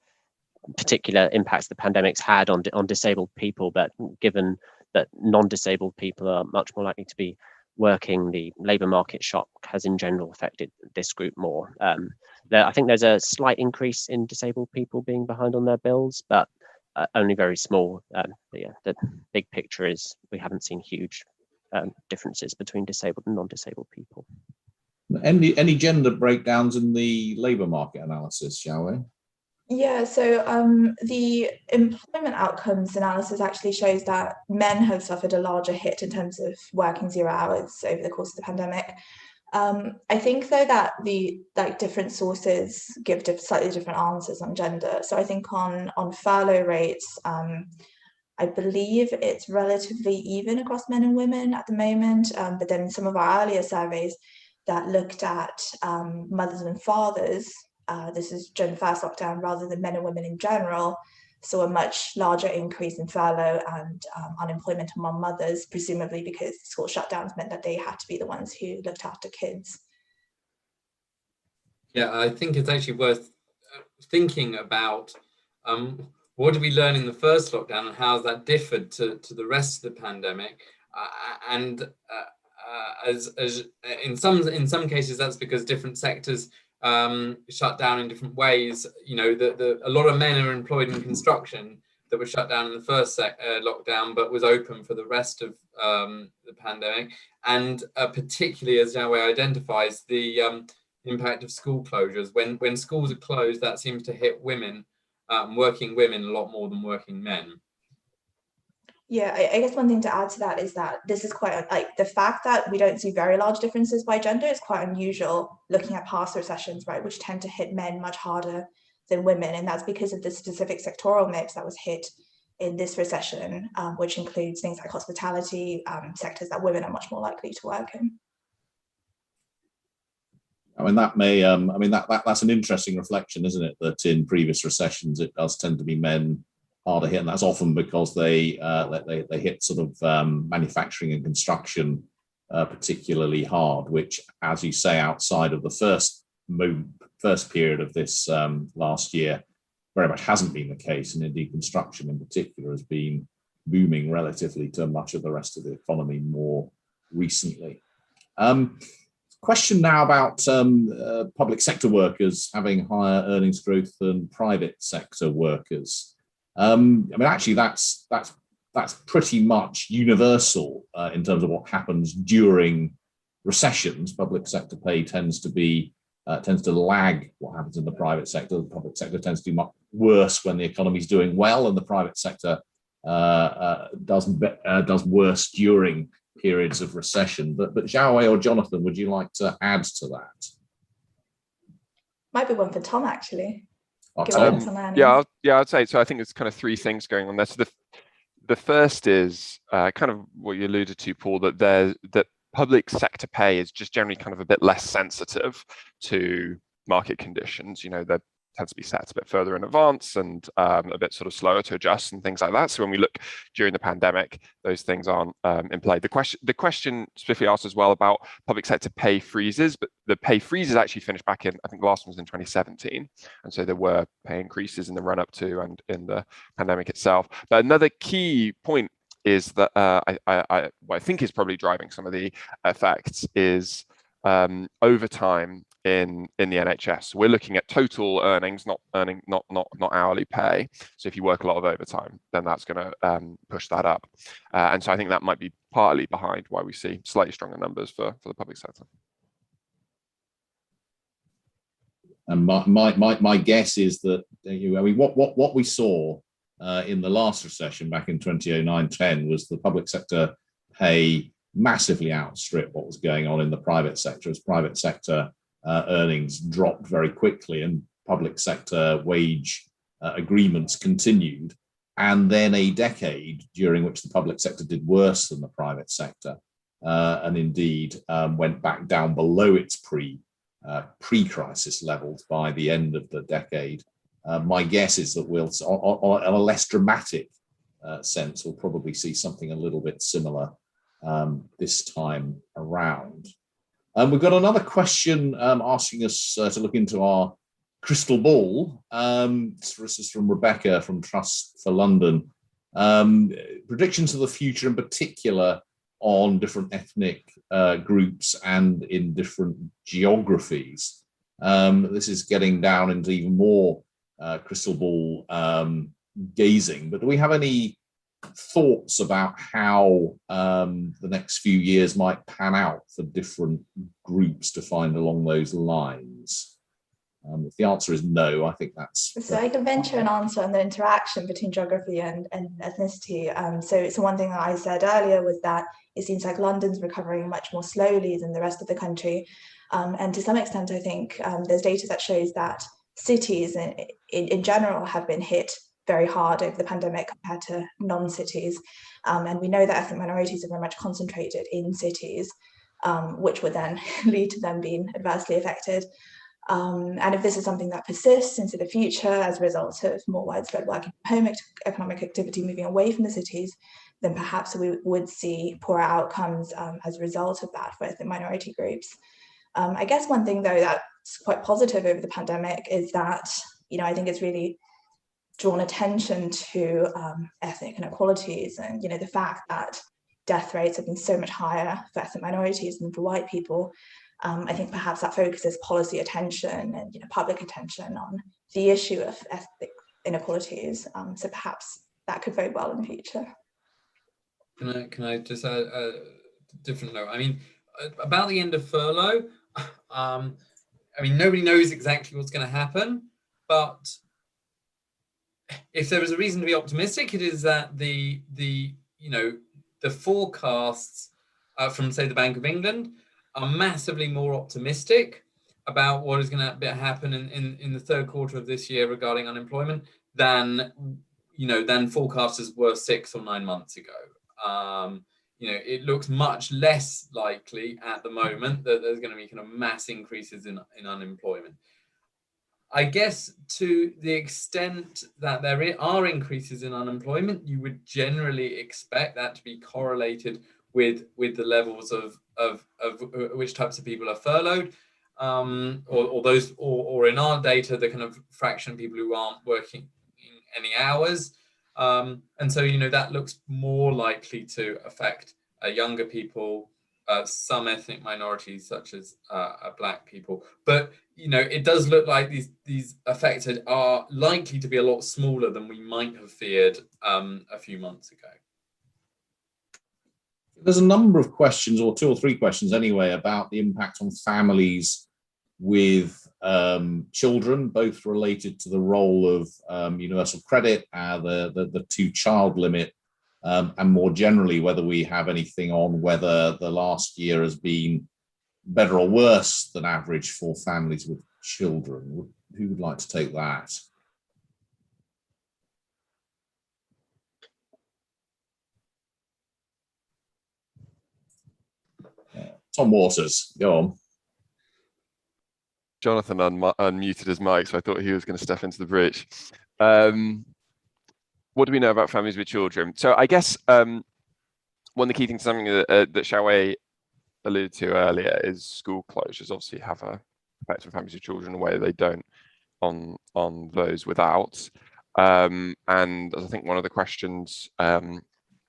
particular impacts the pandemic's had on disabled people, but given that non-disabled people are much more likely to be working, the labour market shock has in general affected this group more. I think there's a slight increase in disabled people being behind on their bills, but only very small. But yeah, the big picture is we haven't seen huge differences between disabled and non-disabled people. Any gender breakdowns in the labour market analysis, shall we? Yeah, so the employment outcomes analysis actually shows that men have suffered a larger hit in terms of working 0 hours over the course of the pandemic. I think though that the different sources give slightly different answers on gender. So I think on furlough rates, I believe it's relatively even across men and women at the moment. But then some of our earlier surveys that looked at mothers and fathers, this is during the first lockdown rather than men and women in general, saw a much larger increase in furlough and unemployment among mothers, presumably because school shutdowns meant that they had to be the ones who looked after kids. Yeah, I think it's actually worth thinking about what did we learn in the first lockdown and how has that differed to the rest of the pandemic. And as in some cases that's because different sectors shut down in different ways. You know, a lot of men are employed in construction that was shut down in the first lockdown, but was open for the rest of the pandemic. And particularly, as Xiaowei identifies, the impact of school closures. When schools are closed, that seems to hit women, working women, a lot more than working men. Yeah, I guess one thing to add to that is that this is quite like the fact that we don't see very large differences by gender is quite unusual looking at past recessions, right, which tend to hit men much harder than women. And that's because of the specific sectoral mix that was hit in this recession, which includes things like hospitality, sectors that women are much more likely to work in. I mean, that may, that's an interesting reflection, isn't it? That in previous recessions, it does tend to be men harder hit, and that's often because they hit sort of manufacturing and construction particularly hard, which, as you say, outside of the first period of this last year, very much hasn't been the case, and indeed construction in particular has been booming relatively to much of the rest of the economy more recently. Question now about public sector workers having higher earnings growth than private sector workers. I mean, actually, that's pretty much universal in terms of what happens during recessions. Public sector pay tends to lag what happens in the private sector. The public sector tends to do much worse when the economy is doing well, and the private sector does worse during periods of recession. But Xiaowei or Jonathan, would you like to add to that? Might be one for Tom, actually. Yeah, I'd say so. I think there's kind of three things going on there. So the first is kind of what you alluded to, Paul, that public sector pay is just generally kind of a bit less sensitive to market conditions. You know, they tend to be set a bit further in advance and a bit sort of slower to adjust and things like that. So when we look during the pandemic, those things aren't in play. The question specifically asked as well about public sector pay freezes, but the pay freezes actually finished back in, I think the last one was in 2017. And so there were pay increases in the run up to and in the pandemic itself. But another key point is that what I think is probably driving some of the effects is overtime in the NHS. So we're looking at total earnings, not hourly pay. So if you work a lot of overtime, then that's going to push that up. And so I think that might be partly behind why we see slightly stronger numbers for the public sector. And my guess is that what we saw in the last recession back in 2009-10 was the public sector pay massively outstrip what was going on in the private sector, as private sector earnings dropped very quickly and public sector wage agreements continued. And then a decade during which the public sector did worse than the private sector and indeed went back down below its pre-crisis levels by the end of the decade. My guess is that we'll, on a less dramatic sense, we'll probably see something a little bit similar this time around. We've got another question asking us to look into our crystal ball. This is from Rebecca from Trust for London. Predictions of the future, in particular on different ethnic groups and in different geographies. This is getting down into even more crystal ball gazing, but do we have any thoughts about how the next few years might pan out for different groups defined along those lines? If the answer is no, I think that's... So I can venture an answer on the interaction between geography and ethnicity. So one thing that I said earlier was that it seems like London's recovering much more slowly than the rest of the country. And to some extent, I think there's data that shows that cities in general have been hit very hard over the pandemic compared to non-cities. And we know that ethnic minorities are very much concentrated in cities, which would then lead to them being adversely affected. And if this is something that persists into the future as a result of more widespread working from home economic activity moving away from the cities, then perhaps we would see poorer outcomes as a result of that for ethnic minority groups. I guess one thing, though, that's quite positive over the pandemic is that, I think it's really drawn attention to ethnic inequalities and, the fact that death rates have been so much higher for ethnic minorities than for white people. I think perhaps that focuses policy attention and public attention on the issue of ethnic inequalities. So perhaps that could vote well in the future. Can I just add a different note? I mean, about the end of furlough, I mean, nobody knows exactly what's going to happen, but if there is a reason to be optimistic, it is that the forecasts from, say, the Bank of England are massively more optimistic about what is going to happen in the third quarter of this year regarding unemployment than forecasters were 6 or 9 months ago. It looks much less likely at the moment that there's going to be kind of mass increases in unemployment. I guess to the extent that there are increases in unemployment, you would generally expect that to be correlated with the levels of which types of people are furloughed, or in our data, the kind of fraction of people who aren't working in any hours. And so, that looks more likely to affect younger people, some ethnic minorities such as Black people. But, it does look like these effects are likely to be a lot smaller than we might have feared a few months ago. There's a number of questions, or 2 or 3 questions anyway, about the impact on families with children, both related to the role of universal credit, the 2-child limit, and more generally whether we have anything on whether the last year has been better or worse than average for families with children. Who would like to take that? Tom Waters, go on. Jonathan unmuted his mic, so I thought he was going to step into the breach. What do we know about families with children? So I guess one of the key things, something that Xiaowei alluded to earlier, is school closures obviously have an effect on families with children in a way they don't on those without. And as I think one of the questions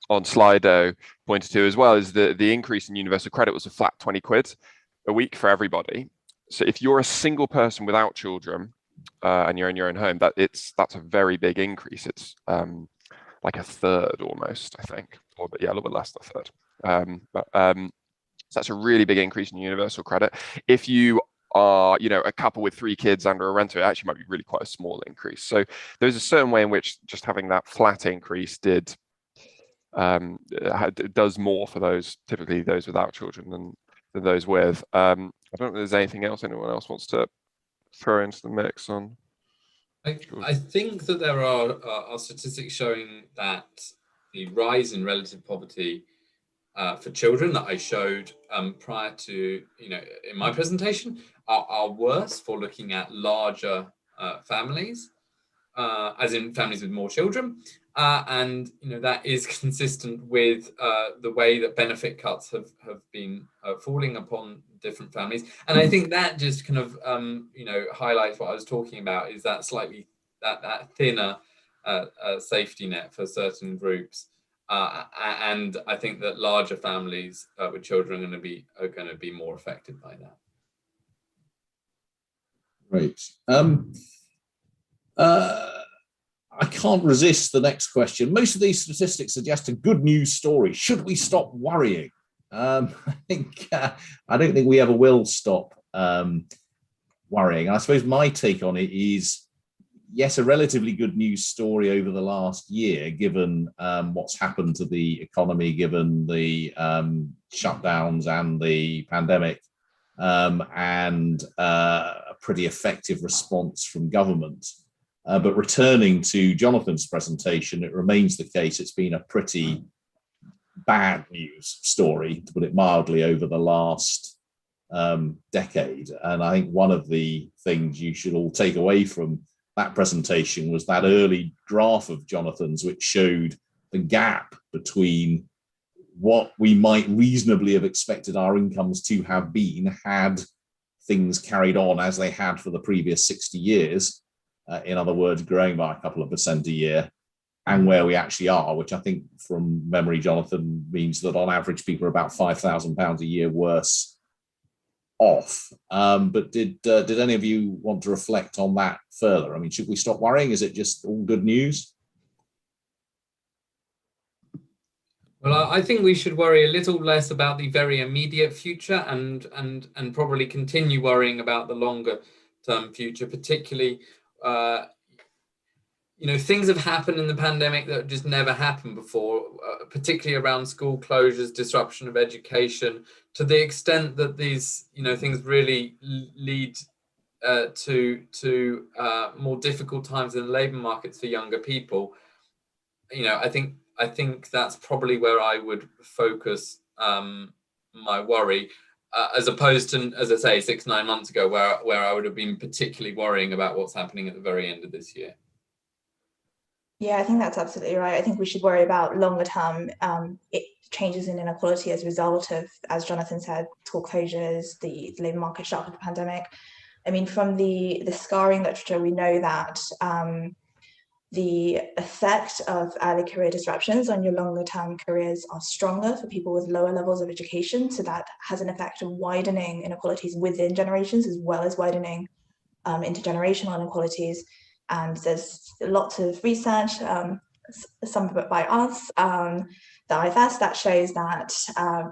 on Slido pointed to as well, is the increase in universal credit was a flat 20 quid a week for everybody. So if you're a single person without children and you're in your own home, that's a very big increase. It's like a third almost, I think, or a little bit less than a third. So that's a really big increase in universal credit. If you are, a couple with 3 kids under a renter, it actually might be really quite a small increase. So there's a certain way in which just having that flat increase does more for those, typically those without children, than those with. I don't know if there's anything else anyone else wants to throw into the mix on. I think that there are statistics showing that the rise in relative poverty for children that I showed prior to, in my presentation are worse for looking at larger families, as in families with more children. And that is consistent with the way that benefit cuts have been falling upon different families. And I think that just kind of highlights what I was talking about, is that slightly that thinner safety net for certain groups. And I think that larger families with children are going to be more affected by that. Great. I can't resist the next question. Most of these statistics suggest a good news story. Should we stop worrying? I don't think we ever will stop worrying. I suppose my take on it is, yes, a relatively good news story over the last year, given what's happened to the economy, given the shutdowns and the pandemic, and a pretty effective response from government. But returning to Jonathan's presentation, it remains the case it's been a pretty bad news story, to put it mildly, over the last decade. And I think one of the things you should all take away from that presentation was that early graph of Jonathan's, which showed the gap between what we might reasonably have expected our incomes to have been had things carried on as they had for the previous 60 years. In other words, growing by a couple of % a year, and where we actually are, which I think from memory, Jonathan, means that on average people are about £5,000 a year worse off. But did any of you want to reflect on that further? I mean, should we stop worrying? Is it just all good news? Well, I think we should worry a little less about the very immediate future and probably continue worrying about the longer term future, particularly things have happened in the pandemic that just never happened before, particularly around school closures, disruption of education, to the extent that these things really lead to more difficult times in the labour markets for younger people. I think that's probably where I would focus my worry, as opposed to, as I say, 6-9 months ago, where I would have been particularly worrying about what's happening at the very end of this year. Yeah, I think that's absolutely right. I think we should worry about longer term changes in inequality as a result of, as Jonathan said, school closures, the labour market shock of the pandemic. I mean, from the scarring literature, we know that the effect of early career disruptions on your longer term careers are stronger for people with lower levels of education. So that has an effect of widening inequalities within generations, as well as widening intergenerational inequalities. And there's lots of research, some of it by us, the IFS, that shows that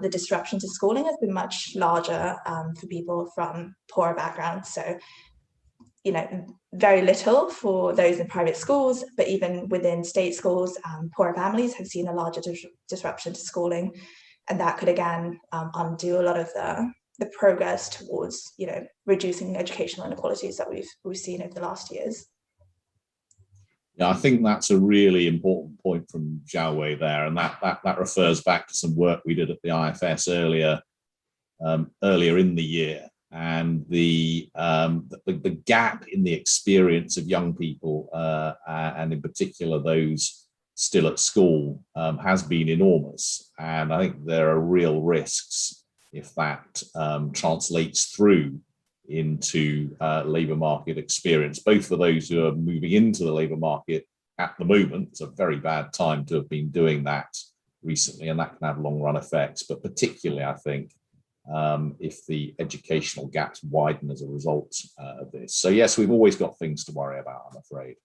the disruption to schooling has been much larger for people from poorer backgrounds. So, very little for those in private schools, but even within state schools, poorer families have seen a larger disruption to schooling. And that could, again, undo a lot of the progress towards, reducing educational inequalities that we've seen over the last years. Yeah, I think that's a really important point from Xiaowei there, and that refers back to some work we did at the IFS earlier in the year, and the gap in the experience of young people, and in particular those still at school, has been enormous, and I think there are real risks if that translates through into labour market experience, both for those who are moving into the labour market at the moment. It's a very bad time to have been doing that recently, and that can have long run effects, but particularly I think if the educational gaps widen as a result of this. So yes, we've always got things to worry about, I'm afraid.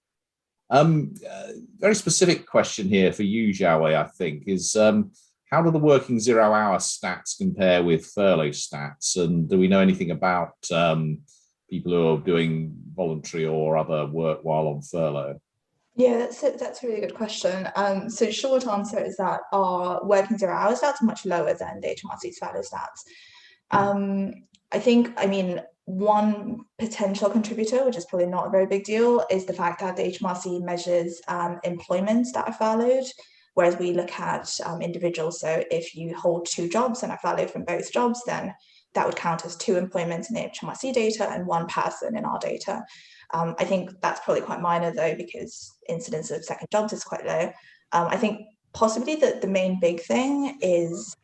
Very specific question here for you, Xiaowei, I think, is how do the working 0 hour stats compare with furlough stats? And do we know anything about people who are doing voluntary or other work while on furlough? Yeah, that's a really good question. So short answer is that our working 0 hour stats are much lower than the HMRC's furlough stats. I mean, one potential contributor, which is probably not a very big deal, is the fact that the HMRC measures employments that are furloughed, whereas we look at individuals. So if you hold 2 jobs and are furloughed from both jobs, then that would count as 2 employments in the HMRC data and 1 person in our data. I think that's probably quite minor though, because incidence of second jobs is quite low. I think possibly the main big thing is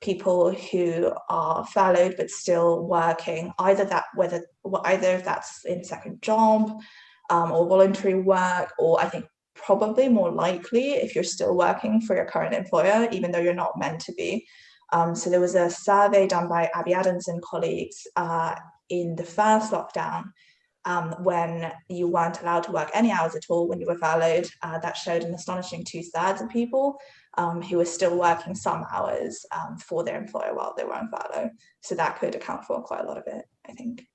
people who are furloughed but still working, either if that's in a second job or voluntary work, or I think probably more likely if you're still working for your current employer, even though you're not meant to be. So there was a survey done by Abby Adams and colleagues in the first lockdown, when you weren't allowed to work any hours at all when you were furloughed. That showed an astonishing 2/3 of people who were still working some hours for their employer while they were on furlough. So that could account for quite a lot of it, I think.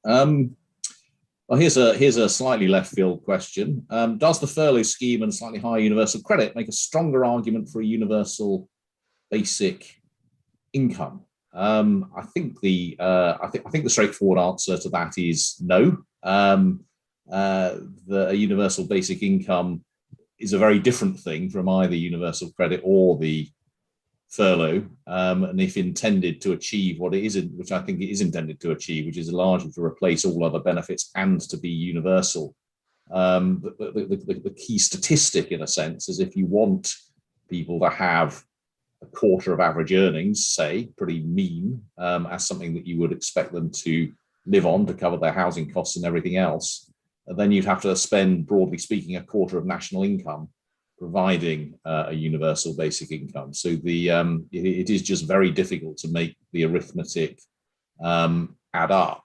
Right. Well, here's a slightly left field question. Does the furlough scheme and slightly higher universal credit make a stronger argument for a universal basic income? I think the straightforward answer to that is no. The universal basic income is a very different thing from either universal credit or the furlough, and if intended to achieve what it isn't, which I think it is intended to achieve, which is largely to replace all other benefits and to be universal. The key statistic, in a sense, is if you want people to have a quarter of average earnings, say, pretty mean, as something that you would expect them to live on to cover their housing costs and everything else, then you'd have to spend, broadly speaking, a quarter of national income providing a universal basic income. So it is just very difficult to make the arithmetic add up.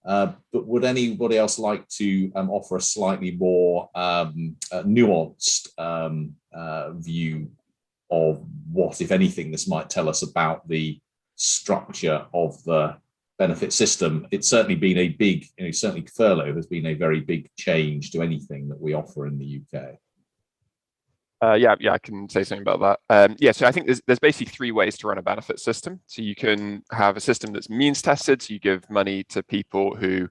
But would anybody else like to offer a slightly more nuanced view of what, if anything, this might tell us about the structure of the benefit system? It's certainly been a big, certainly furlough has been a very big change to anything that we offer in the UK. Yeah, I can say something about that. Yeah, so I think there's basically three ways to run a benefit system. So you can have a system that's means tested, so you give money to people who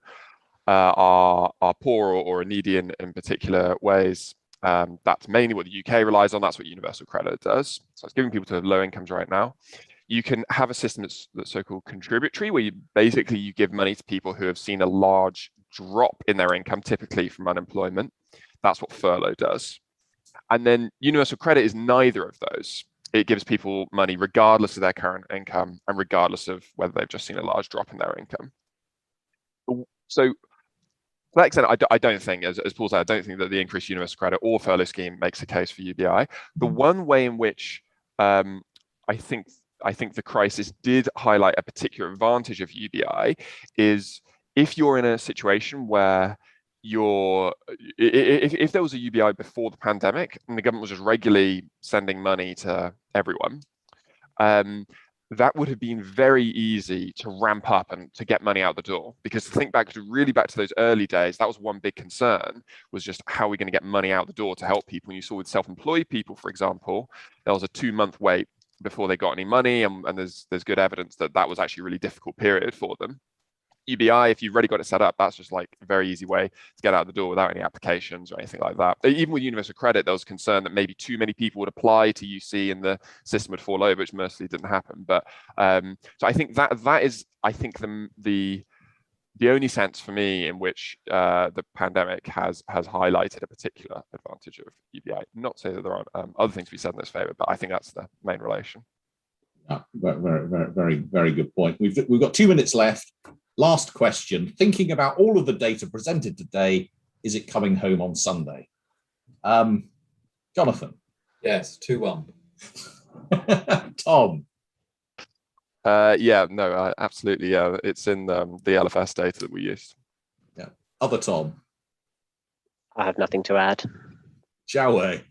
are poor or needy in particular ways. That's mainly what the UK relies on. That's what universal credit does. So it's giving people to low incomes right now. You can have a system that's so-called contributory, where you give money to people who have seen a large drop in their income, typically from unemployment. That's what furlough does. And then universal credit is neither of those. It gives people money regardless of their current income and regardless of whether they've just seen a large drop in their income. So to that extent, I don't think, as Paul said, I don't think that the increased universal credit or furlough scheme makes a case for UBI. The one way in which I think the crisis did highlight a particular advantage of UBI is if you're in a situation where if there was a UBI before the pandemic and the government was just regularly sending money to everyone, that would have been very easy to ramp up and to get money out the door. Because to think back to those early days, that was one big concern, was just how are we going to get money out the door to help people. And you saw with self-employed people, for example, there was a 2-month wait before they got any money, and there's good evidence that was actually a really difficult period for them. UBI, if you've already got it set up, that's just like a very easy way to get out the door without any applications or anything like that. Even with universal credit, there was concern that maybe too many people would apply to UC and the system would fall over, which mercifully didn't happen. But so I think that is, I think, the only sense for me in which the pandemic has highlighted a particular advantage of UBI. Not to say that there aren't other things to be said in this favour, but I think that's the main relation. Yeah, very, very good point. We've got 2 minutes left. Last question. Thinking about all of the data presented today, is it coming home on Sunday? Jonathan? Yes, 2-1. Tom? Yeah, no, absolutely. Yeah, it's in the LFS data that we used. Yeah. Other Tom? I have nothing to add. Xiaowei?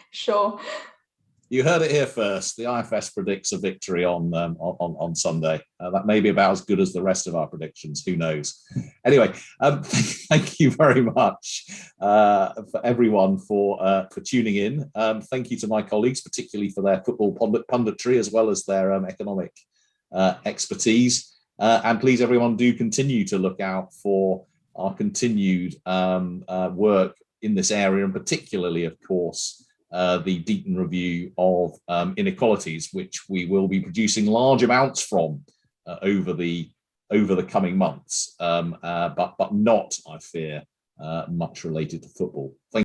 Sure. You heard it here first. The IFS predicts a victory on Sunday. That may be about as good as the rest of our predictions. Who knows? Anyway, thank you very much for everyone for tuning in. Thank you to my colleagues, particularly for their football punditry as well as their economic expertise. And please, everyone, do continue to look out for our continued work in this area, and particularly, of course, the Deaton review of inequalities, which we will be producing large amounts from over the coming months, but not, I fear, much related to football. Thank